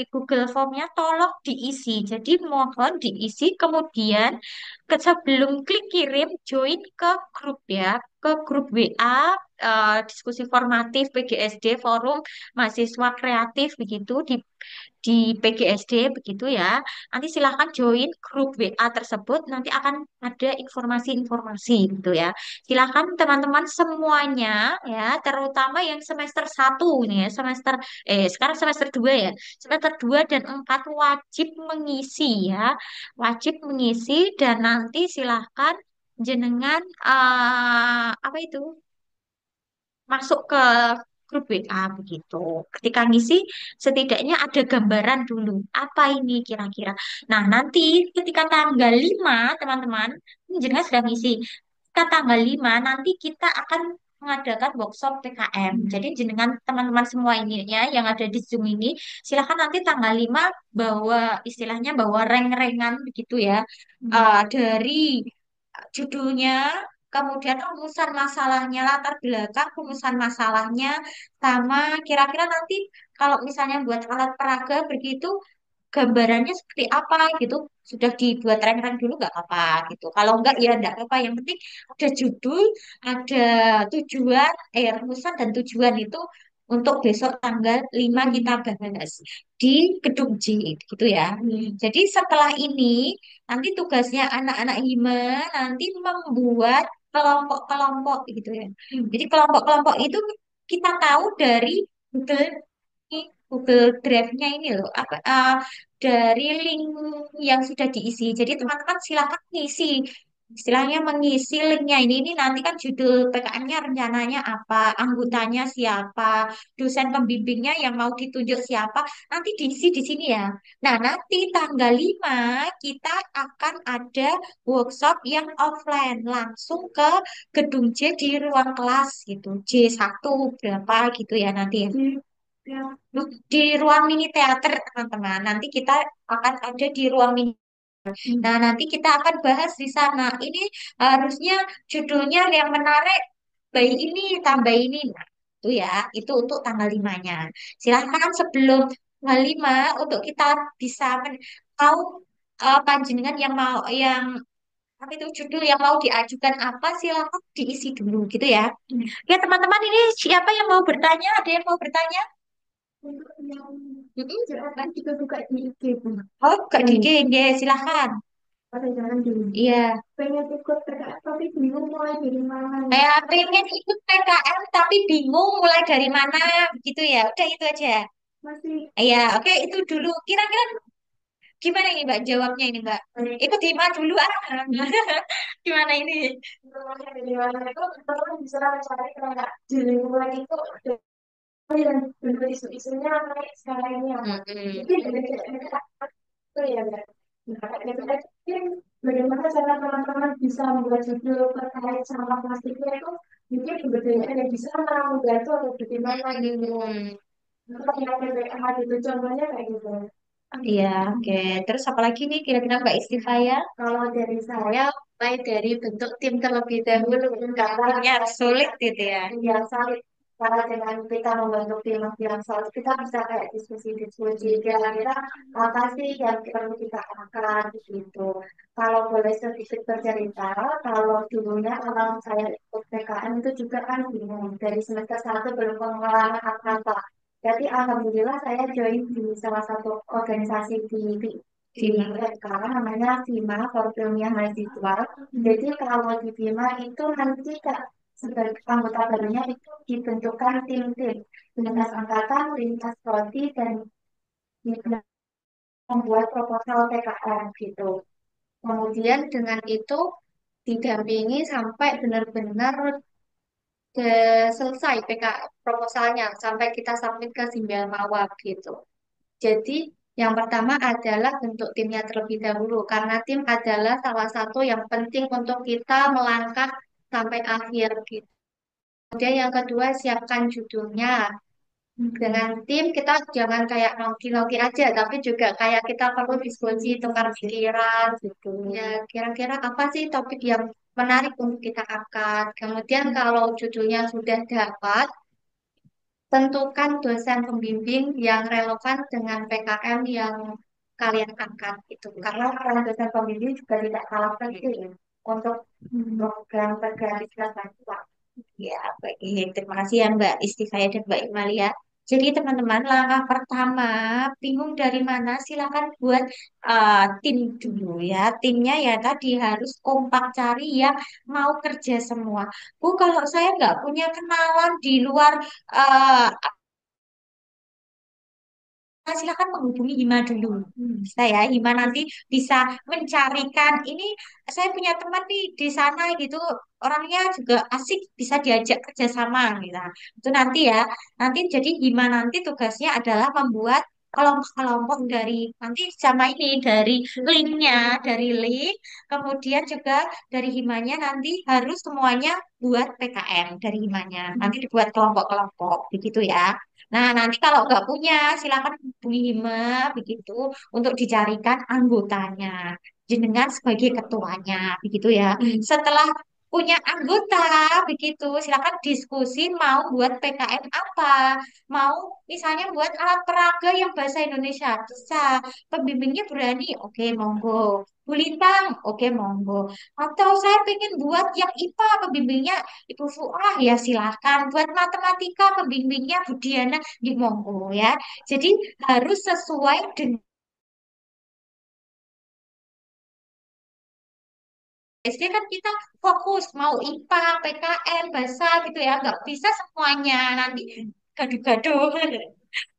Google Formnya tolong diisi. Jadi mohon diisi kemudian sebelum klik kirim join ke grup ya, ke grup WA diskusi formatif PGSD Forum Mahasiswa Kreatif begitu di PGSD begitu ya. Nanti silahkan join grup WA tersebut, nanti akan ada informasi-informasi gitu ya. Silahkan teman-teman semuanya ya, terutama yang semester 1 ini ya, sekarang semester 2 ya. Semester 2 dan 4 wajib mengisi ya. Wajib mengisi dan nanti silahkan jenengan apa itu? Masuk ke grup WA begitu. Ketika ngisi, setidaknya ada gambaran dulu. Apa ini kira-kira? Nah, nanti ketika tanggal 5 teman-teman, ini jenengan sudah ngisi. Ketika tanggal 5 nanti kita akan mengadakan workshop PKM. Jadi jenengan teman-teman semua ini ya, yang ada di Zoom ini, silakan nanti tanggal 5 bawa istilahnya bawa reng-rengan begitu ya. Dari judulnya, kemudian rumusan masalahnya, latar belakang rumusan masalahnya, sama kira-kira nanti kalau misalnya buat alat peraga begitu, gambarannya seperti apa gitu, sudah dibuat reng-reng dulu nggak apa-apa gitu. Kalau enggak ya enggak apa-apa, yang penting ada judul, ada tujuan, rumusan dan tujuan itu untuk besok tanggal 5 kita bahas di gedung J gitu ya. Jadi setelah ini nanti tugasnya anak-anak Hima nanti membuat kelompok-kelompok gitu ya. Jadi kelompok-kelompok itu kita tahu dari Google ini, Google Drive-nya ini loh, dari link yang sudah diisi. Jadi teman-teman silakan ngisi, istilahnya mengisi linknya ini nanti kan judul PKM-nya rencananya apa, anggotanya siapa, dosen pembimbingnya yang mau ditunjuk siapa, nanti diisi di sini ya. Nah, nanti tanggal 5 kita akan ada workshop yang offline langsung ke gedung J di ruang kelas gitu. J1 berapa gitu ya nanti ya. Di ruang mini teater teman-teman. Nanti kita akan ada di ruang mini. Nah, nanti kita akan bahas di sana. Ini harusnya judulnya yang menarik, bayi ini tambah ini. Nah, itu ya, itu untuk tanggal 5-nya. Silahkan sebelum tanggal 5 untuk kita bisa tahu panjenengan yang mau yang apa itu judul yang mau diajukan apa silahkan diisi dulu gitu ya. Ya teman-teman ini siapa yang mau bertanya? Ada yang mau bertanya? Untuk yang Mm-mm. jawaban juga buka di IG, Bu. Oh, Kak Diki, ya, silahkan. Ada jalan dulu. Iya, Pengen ikut PKS tapi bingung mulai dari mana. kayak pengen ikut PKM tapi bingung mulai dari mana, gitu ya. Udah itu aja. Masih Iya, oke itu dulu. Kira-kira gimana ini Mbak jawabnya ini Mbak? Ikut hima dulu ah. Gimana ini? mulai dari mana itu teman bisa cari kayak di lingkungan itu ada yang benar isu-isunya naik sekarang ini apa. Mm-mm. Mungkin dari mereka itu ya enggak. Nah, kayak mungkin bagaimana cara teman-teman bisa membuat judul terkait sampah plastiknya itu mungkin kebetulan ada di sana, udah itu atau bagaimana gitu. Mm-mm. Untuk yang PPH gitu, contohnya kayak gitu. Iya, oke. Terus apa lagi nih kira-kira Mbak Istifaya? Kalau dari saya, mulai dari bentuk tim terlebih dahulu, karena Ya, sulit gitu ya. yang solid. Karena dengan kita membentuk tim yang solid, kita bisa kayak diskusi-diskusi, kira-kira apa sih yang perlu kita angkat gitu. Kalau boleh sedikit bercerita, kalau dulunya orang saya ikut PKN itu juga kan bingung. Dari semester satu belum pengalaman apa-apa. Jadi alhamdulillah saya join di salah satu organisasi di mereka namanya FIMA, Forum Ilmiah Mahasiswa. Jadi kalau di FIMA itu nanti Kak, sebagai anggota barunya itu dibentukkan tim-tim lintas angkatan, lintas prodi, dan membuat proposal PKR gitu. Kemudian dengan itu didampingi sampai benar-benar selesai proposalnya, sampai kita submit ke Simbel Mawab gitu. Jadi, yang pertama adalah bentuk timnya terlebih dahulu, karena tim adalah salah satu yang penting untuk kita melangkah sampai akhir gitu. Kemudian yang kedua, siapkan judulnya. Dengan tim kita jangan kayak noki-noki aja, tapi juga kayak kita perlu diskusi tukar pikiran gitu. Ya, kira-kira apa sih topik yang menarik untuk kita angkat. Kemudian kalau judulnya sudah dapat, tentukan dosen pembimbing yang relevan dengan PKM yang kalian angkat itu. Karena peran dosen pembimbing juga tidak kalah penting untuk program bergratis mahasiswa. Ya, baik. Terima kasih ya Mbak Istifaya dan Mbak Imalia. Jadi teman-teman, langkah pertama, bingung dari mana, silakan buat tim dulu ya. Timnya ya tadi harus kompak cari yang mau kerja semua. Bu, kalau saya nggak punya kenalan di luar eh, silakan menghubungi Hima dulu. Saya Hima nanti bisa mencarikan ini saya punya teman nih di sana gitu. Orangnya juga asik bisa diajak kerjasama gitu. Nah, itu nanti ya. Nanti jadi Hima nanti tugasnya adalah membuat kelompok-kelompok dari nanti sama ini dari link, kemudian juga dari himanya nanti harus semuanya buat PKM dari himanya. Nanti dibuat kelompok-kelompok begitu ya. Nah, nanti kalau nggak punya, silakan hubungi Hima begitu untuk dicarikan anggotanya. Jenengan sebagai ketuanya, begitu ya. Setelah punya anggota, begitu, silakan diskusi mau buat PKM apa. Mau misalnya buat alat peraga yang bahasa Indonesia, bisa. Pembimbingnya berani, oke, monggo. Bulintang, oke, monggo. Atau saya pengen buat yang IPA, pembimbingnya Ibu Fuah ya silakan buat matematika pembimbingnya Bu Diana di monggo ya. Jadi harus sesuai dengan SD kan kita fokus mau IPA, PKN, bahasa gitu ya. Nggak bisa semuanya nanti gaduh-gaduh.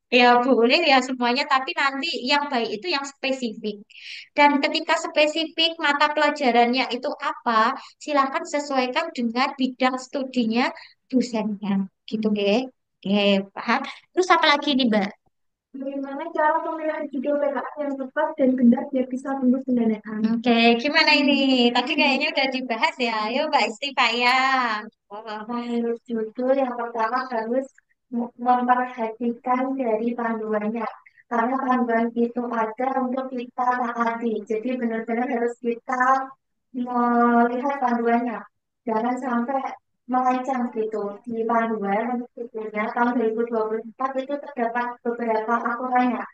Ya boleh ya semuanya, tapi nanti yang baik itu yang spesifik. Dan ketika spesifik mata pelajarannya itu apa, silakan sesuaikan dengan bidang studinya dosennya. Gitu deh. Oke, paham. Terus apa lagi nih, Mbak? Bagaimana cara pemilihan judul PKN yang tepat dan benar biar bisa tembus pendanaan? Oke, gimana ini? Tadi kayaknya udah dibahas ya. Ayo Mbak Istifaya. Menurut judul yang pertama harus memperhatikan dari panduannya. Karena panduan itu ada untuk kita taati. Jadi benar-benar harus kita melihat panduannya. Jangan sampai melenceng gitu. Di panduan untuk judulnya tahun 2024 itu terdapat beberapa aturannya.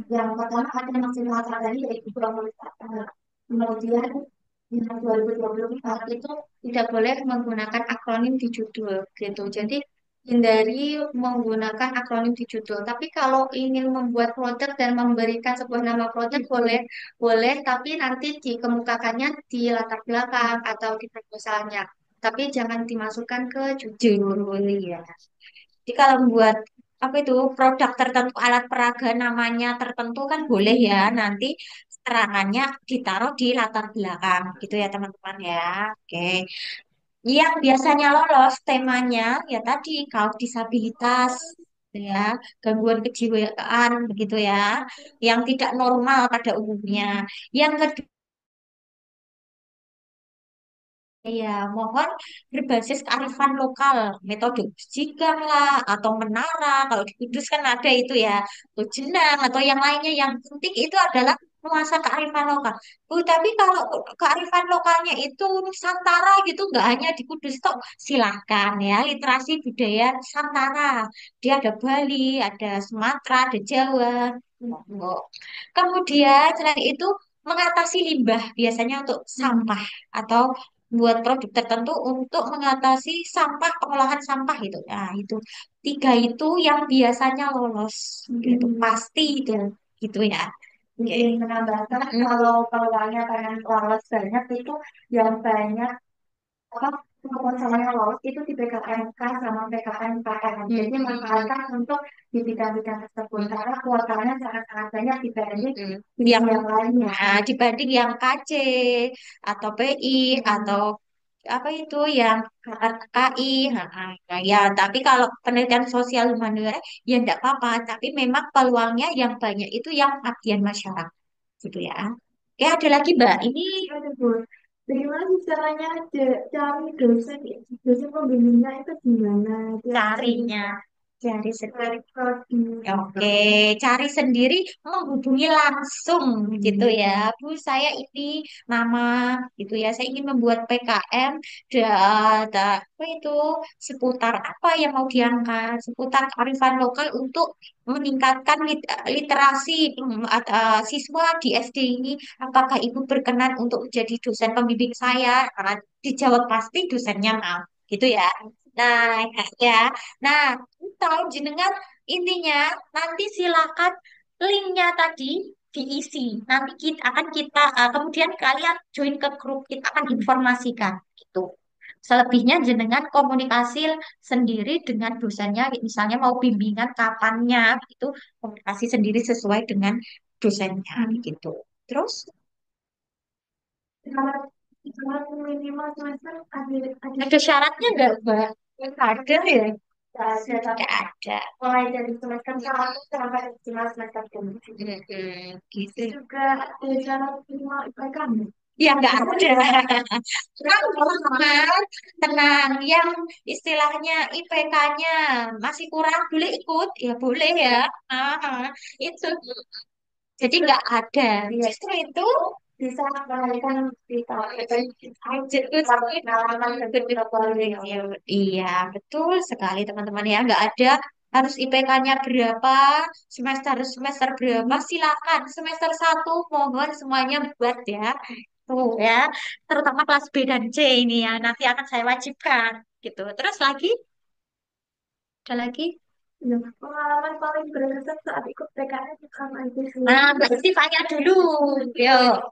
Yang pertama ada maksimal tadi yaitu 20 tahun. Kemudian yang 2024 itu tidak boleh menggunakan akronim di judul gitu. Jadi hindari menggunakan akronim di judul. Tapi kalau ingin membuat produk dan memberikan sebuah nama produk boleh, boleh, tapi nanti dikemukakannya di latar belakang atau di proposalnya. Tapi jangan dimasukkan ke judul ya. Jadi kalau membuat apa itu produk tertentu, alat peraga namanya tertentu kan boleh ya, nanti keterangannya ditaruh di latar belakang gitu ya teman-teman ya. Oke. Yang biasanya lolos temanya ya tadi kaum disabilitas ya, gangguan kejiwaan begitu ya, yang tidak normal pada umumnya. Yang kedua ya, mohon berbasis kearifan lokal, metode Jigang lah, atau menara, kalau di Kudus kan ada itu ya, atau jenang, atau yang lainnya, yang penting itu adalah nuansa kearifan lokal. Bu, tapi kalau kearifan lokalnya itu Nusantara gitu, nggak hanya di Kudus toh, silahkan ya, literasi budaya Nusantara. Dia ada Bali, ada Sumatera, ada Jawa. Monggo. Kemudian selain itu mengatasi limbah biasanya untuk sampah atau buat produk tertentu untuk mengatasi sampah pengolahan sampah itu. Nah, itu tiga itu yang biasanya lolos. Itu pasti itu gitu ya. Oke. Izin menambahkan Mm, kalau peluangnya pengen lolos banyak itu yang banyak apa misalnya lolos itu di PKMK sama PKMKM. Jadi mm, manfaatkan untuk di bidang-bidang tersebut karena kuotanya sangat-sangat banyak dibanding mm. bidang Yang yang lainnya. dibanding yang KC atau PI atau apa itu yang KI, nah, ya tapi kalau penelitian sosial humaniora ya enggak apa-apa, tapi memang peluangnya yang banyak itu yang pengabdian masyarakat gitu ya. Ya ada lagi Mbak, ini Ada Bu. Bagaimana sih caranya cari dosen dosen pembimbingnya itu gimana? Tiap carinya cari cari prodi. Oke, cari sendiri menghubungi langsung gitu ya. Bu, saya ini nama gitu ya. Saya ingin membuat PKM data apa itu seputar apa yang mau diangkat, seputar kearifan lokal untuk meningkatkan literasi siswa di SD ini. Apakah Ibu berkenan untuk menjadi dosen pembimbing saya? Karena dijawab pasti dosennya mau, gitu ya. Nah, ya. Nah, tahu jenengan intinya nanti silakan linknya tadi diisi. Nanti kita akan kemudian kalian join ke grup, kita akan informasikan gitu. Selebihnya jenengan komunikasi sendiri dengan dosennya, misalnya mau bimbingan kapannya itu komunikasi sendiri sesuai dengan dosennya gitu. Terus Syarat syarat minimal semester ada ada syaratnya nggak, Mbak? Ada ya? ada Tidak tapi ada. mulai dari semester 1 sampai semester 7. Gitu. Itu juga ada syarat minimal IPK. Ya nggak ada. Tenang, tenang. Yang istilahnya IPK-nya masih kurang, boleh ikut, ya boleh ya. Ah, itu. Jadi nggak ada. Justru itu Bisa melahirkan di tahun pengalaman dan betul. portofolio. Iya, betul sekali teman-teman ya. Nggak ada harus IPK-nya berapa, semester berapa, silakan. Semester satu mohon semuanya buat ya. Tuh ya, terutama kelas B dan C ini ya, nanti akan saya wajibkan gitu. Terus lagi, ada lagi. Ya, pengalaman paling berkesan saat ikut PKN sama itu sih. Nah, Mbak Istifanya dulu. Yuk.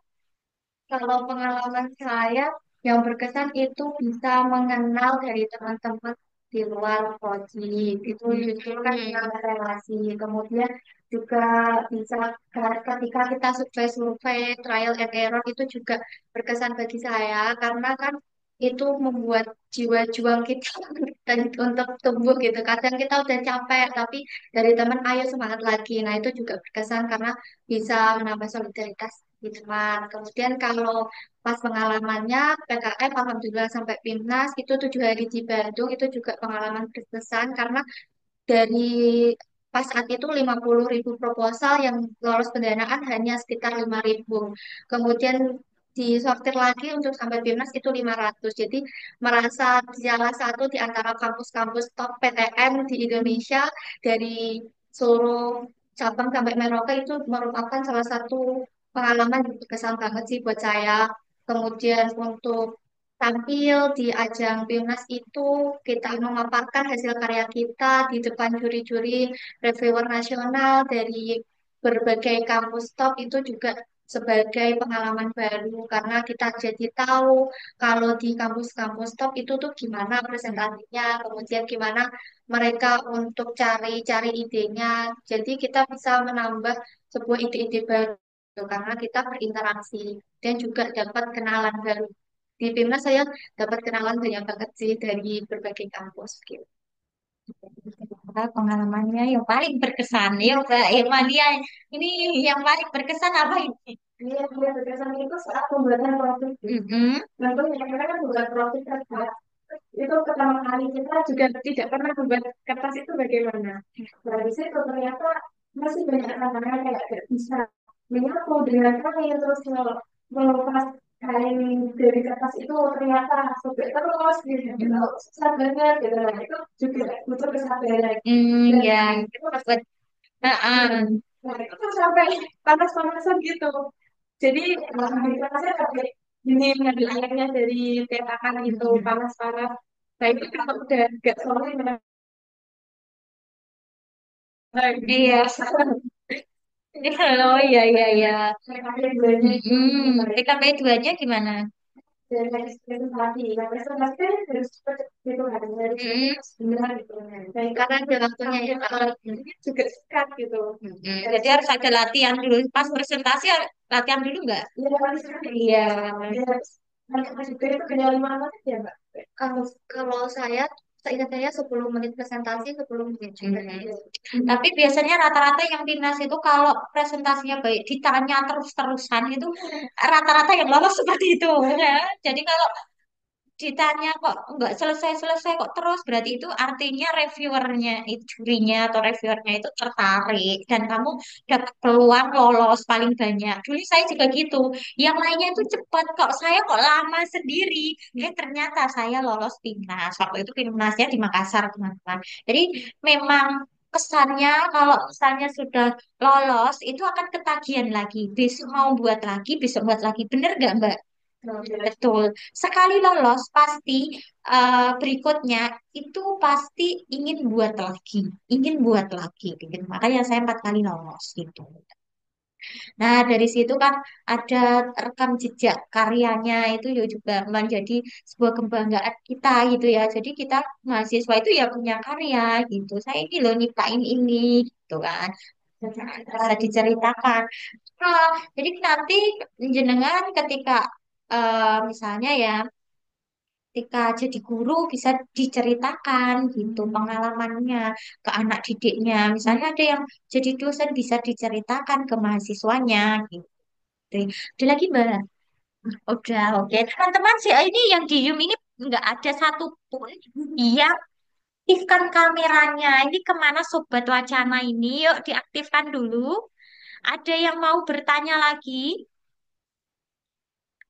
Kalau pengalaman saya yang berkesan itu bisa mengenal dari teman-teman di luar prodi. Itu justru kan menambah relasi. Kemudian juga bisa ketika kita survei-survei, trial and error itu juga berkesan bagi saya karena kan itu membuat jiwa juang kita dan untuk tumbuh gitu. Kadang kita udah capek, tapi dari teman ayo semangat lagi. Nah itu juga berkesan karena bisa menambah solidaritas di teman. Kemudian kalau pas pengalamannya PKM, alhamdulillah sampai PIMNAS itu 7 hari di Bandung itu juga pengalaman berkesan karena dari pas saat itu 50.000 proposal yang lolos pendanaan hanya sekitar 5.000. Kemudian disortir lagi untuk sampai BIMNAS itu 500. Jadi merasa salah satu di antara kampus-kampus top PTN di Indonesia dari seluruh cabang sampai Merauke itu merupakan salah satu pengalaman yang berkesan banget sih buat saya. Kemudian untuk tampil di ajang PIMNAS itu, kita memaparkan hasil karya kita di depan juri-juri reviewer nasional dari berbagai kampus top itu juga sebagai pengalaman baru karena kita jadi tahu kalau di kampus-kampus top itu tuh gimana presentasinya, kemudian gimana mereka untuk cari-cari idenya. Jadi kita bisa menambah sebuah ide-ide baru karena kita berinteraksi dan juga dapat kenalan baru. Di Timnas saya dapat kenalan banyak banget sih dari berbagai kampus gitu. Pengalamannya yang paling berkesan ya Mbak Emalia, ini yang paling berkesan apa ini? Iya, dia berkesan itu saat pembuatan profil. Mm-mm. Contohnya mereka kan buat profil kertas. Itu pertama kali kita juga tidak pernah membuat kertas itu bagaimana. Dari situ ternyata masih banyak tantangan kayak gak bisa menyapu dengan kain terus melepas kain dari kertas itu ternyata sobek terus gitu. Itu susah banget gitu. Nah, itu juga butuh kesabaran. Ya, Dan itu itu buat, nah, itu tuh sampai panas-panasan gitu. Jadi, itu saya sampai ini ngambil airnya dari petakan itu panas-panas. Nah, itu kalau udah gak sore, nah, iya. Oh iya iya iya. PKP 2-nya itu PKP 2-nya gimana? dari presentasi. Nah, presentasi kan harus cepet gitu kan, harus Mm-mm. benar gitu. Dan Karena karena ada waktunya ya. ini juga sekat gitu. Jadi harus ada latihan dulu. Pas presentasi latihan dulu nggak? Ya, kan sekat. Iya. Ya, mereka juga itu kenyal 5 menit ya, Mbak. Kalau kalau saya ingat saya 10 menit presentasi, 10 menit juga. Tapi biasanya rata-rata yang timnas itu kalau presentasinya baik ditanya terus-terusan itu rata-rata yang lolos seperti itu ya. Jadi kalau ditanya kok nggak selesai-selesai kok terus berarti itu artinya reviewernya itu jurinya atau reviewernya itu tertarik dan kamu dapat peluang lolos paling banyak. Dulu saya juga gitu, yang lainnya itu cepat kok saya kok lama sendiri. Ternyata saya lolos timnas, waktu itu timnasnya di Makassar teman-teman. Jadi memang kesannya kalau misalnya sudah lolos itu akan ketagihan lagi, besok mau buat lagi, besok buat lagi, bener gak Mbak? Betul. Sekali lolos pasti berikutnya itu pasti ingin buat lagi, gitu. Makanya saya 4 kali lolos gitu. Nah dari situ kan ada rekam jejak karyanya itu ya juga menjadi sebuah kebanggaan kita gitu ya. Jadi kita mahasiswa itu ya punya karya gitu. Saya ini loh nyiptain ini gitu kan. Bisa diceritakan. Nah, jadi nanti jenengan ketika misalnya ya ketika jadi guru bisa diceritakan gitu pengalamannya ke anak didiknya. Misalnya ada yang jadi dosen bisa diceritakan ke mahasiswanya gitu. Ada lagi Mbak? Udah, oke. Teman-teman sih ini yang di Zoom ini nggak ada satupun yang aktifkan kameranya. Ini kemana Sobat Wacana ini? Yuk diaktifkan dulu. Ada yang mau bertanya lagi?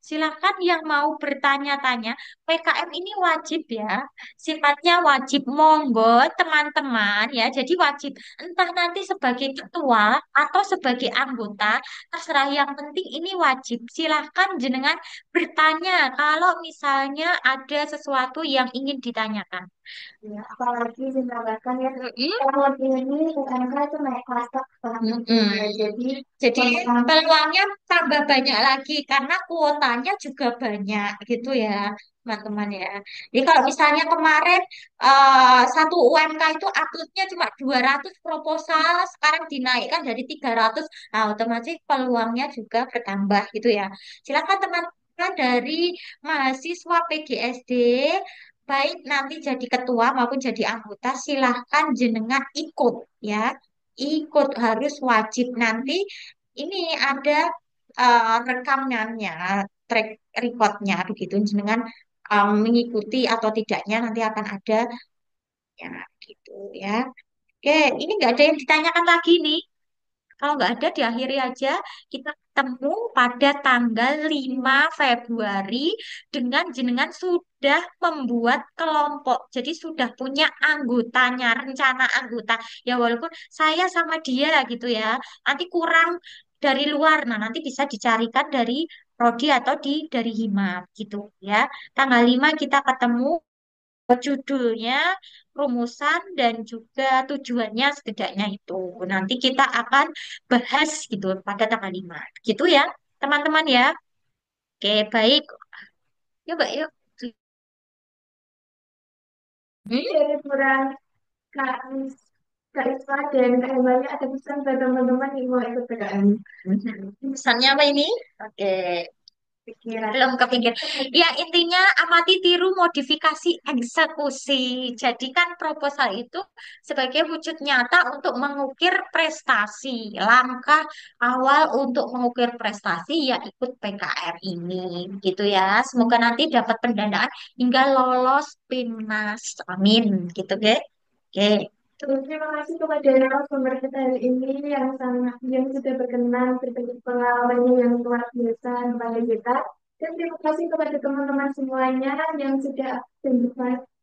Silakan yang mau bertanya-tanya. PKM ini wajib ya, sifatnya wajib. Monggo teman-teman ya, jadi wajib. Entah nanti sebagai ketua atau sebagai anggota, terserah yang penting ini wajib. Silahkan jenengan bertanya kalau misalnya ada sesuatu yang ingin ditanyakan. Ya, apalagi ditambahkan ya, Mm-mm. tahun ini UMK itu naik kelas banget. Mm-mm. Jadi, Jadi tentang peluangnya tambah banyak lagi karena kuotanya juga banyak gitu ya teman-teman ya. Jadi kalau misalnya kemarin satu UMK itu uploadnya cuma 200 proposal, sekarang dinaikkan jadi 300, nah otomatis peluangnya juga bertambah gitu ya. Silakan teman-teman dari mahasiswa PGSD, baik nanti jadi ketua maupun jadi anggota, silahkan jenengan ikut ya ikut harus wajib nanti ini ada rekamannya track recordnya begitu dengan mengikuti atau tidaknya nanti akan ada ya gitu ya. Oke, ini nggak ada yang ditanyakan lagi nih. Kalau nggak ada, diakhiri aja. Kita ketemu pada tanggal 5 Februari dengan jenengan sudah membuat kelompok. Jadi sudah punya anggotanya, rencana anggota. Ya walaupun saya sama dia gitu ya. Nanti kurang dari luar. Nah, nanti bisa dicarikan dari prodi atau di dari hima gitu ya. Tanggal 5 kita ketemu, judulnya, rumusan, dan juga tujuannya setidaknya itu. Nanti kita akan bahas gitu pada tanggal 5. Gitu ya, teman-teman ya. Oke, baik. Yuk, Mbak, yuk. Hmm? Dari kurang Kak Kak Isfa dan Kak Embanya ada pesan buat teman-teman yang mau ikut PKM. Pesannya apa ini? Oke. Pikiran. Belum kepikir. Ya, intinya amati, tiru, modifikasi, eksekusi. Jadi kan proposal itu sebagai wujud nyata untuk mengukir prestasi. Langkah awal untuk mengukir prestasi ya ikut PKR ini. Gitu ya. Semoga nanti dapat pendanaan hingga lolos PIMNAS. Amin. Gitu, Ge. Oke. Terima kasih kepada narasumber kita hari ini yang sudah berkenan berbagi pengalamannya yang luar biasa kepada kita. Dan terima kasih kepada teman-teman semuanya yang sudah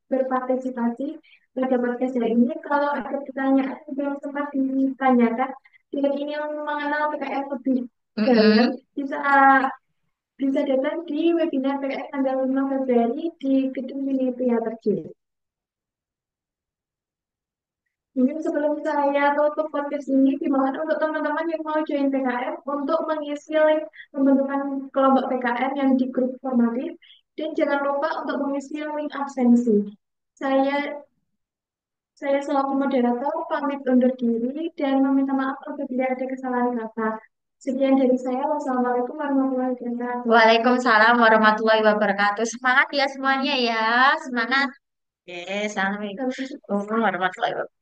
berpartisipasi pada podcast hari ini. Kalau ada pertanyaan yang belum sempat ditanyakan, dan ini yang mengenal PKR lebih dalam, Mm-mm. bisa bisa datang di webinar PKR tanggal 5 Februari di Gedung Mini Theater J. Mungkin sebelum saya tutup podcast ini, dimohon untuk teman-teman yang mau join PKM untuk mengisi link pembentukan kelompok PKM yang di grup formatif, dan jangan lupa untuk mengisi link absensi. Saya saya selaku moderator pamit undur diri dan meminta maaf apabila ada kesalahan kata. Sekian dari saya. Wassalamualaikum warahmatullahi wabarakatuh. Waalaikumsalam warahmatullahi wabarakatuh. Semangat ya semuanya ya. Semangat. Oke, assalamualaikum Sampai warahmatullahi wabarakatuh.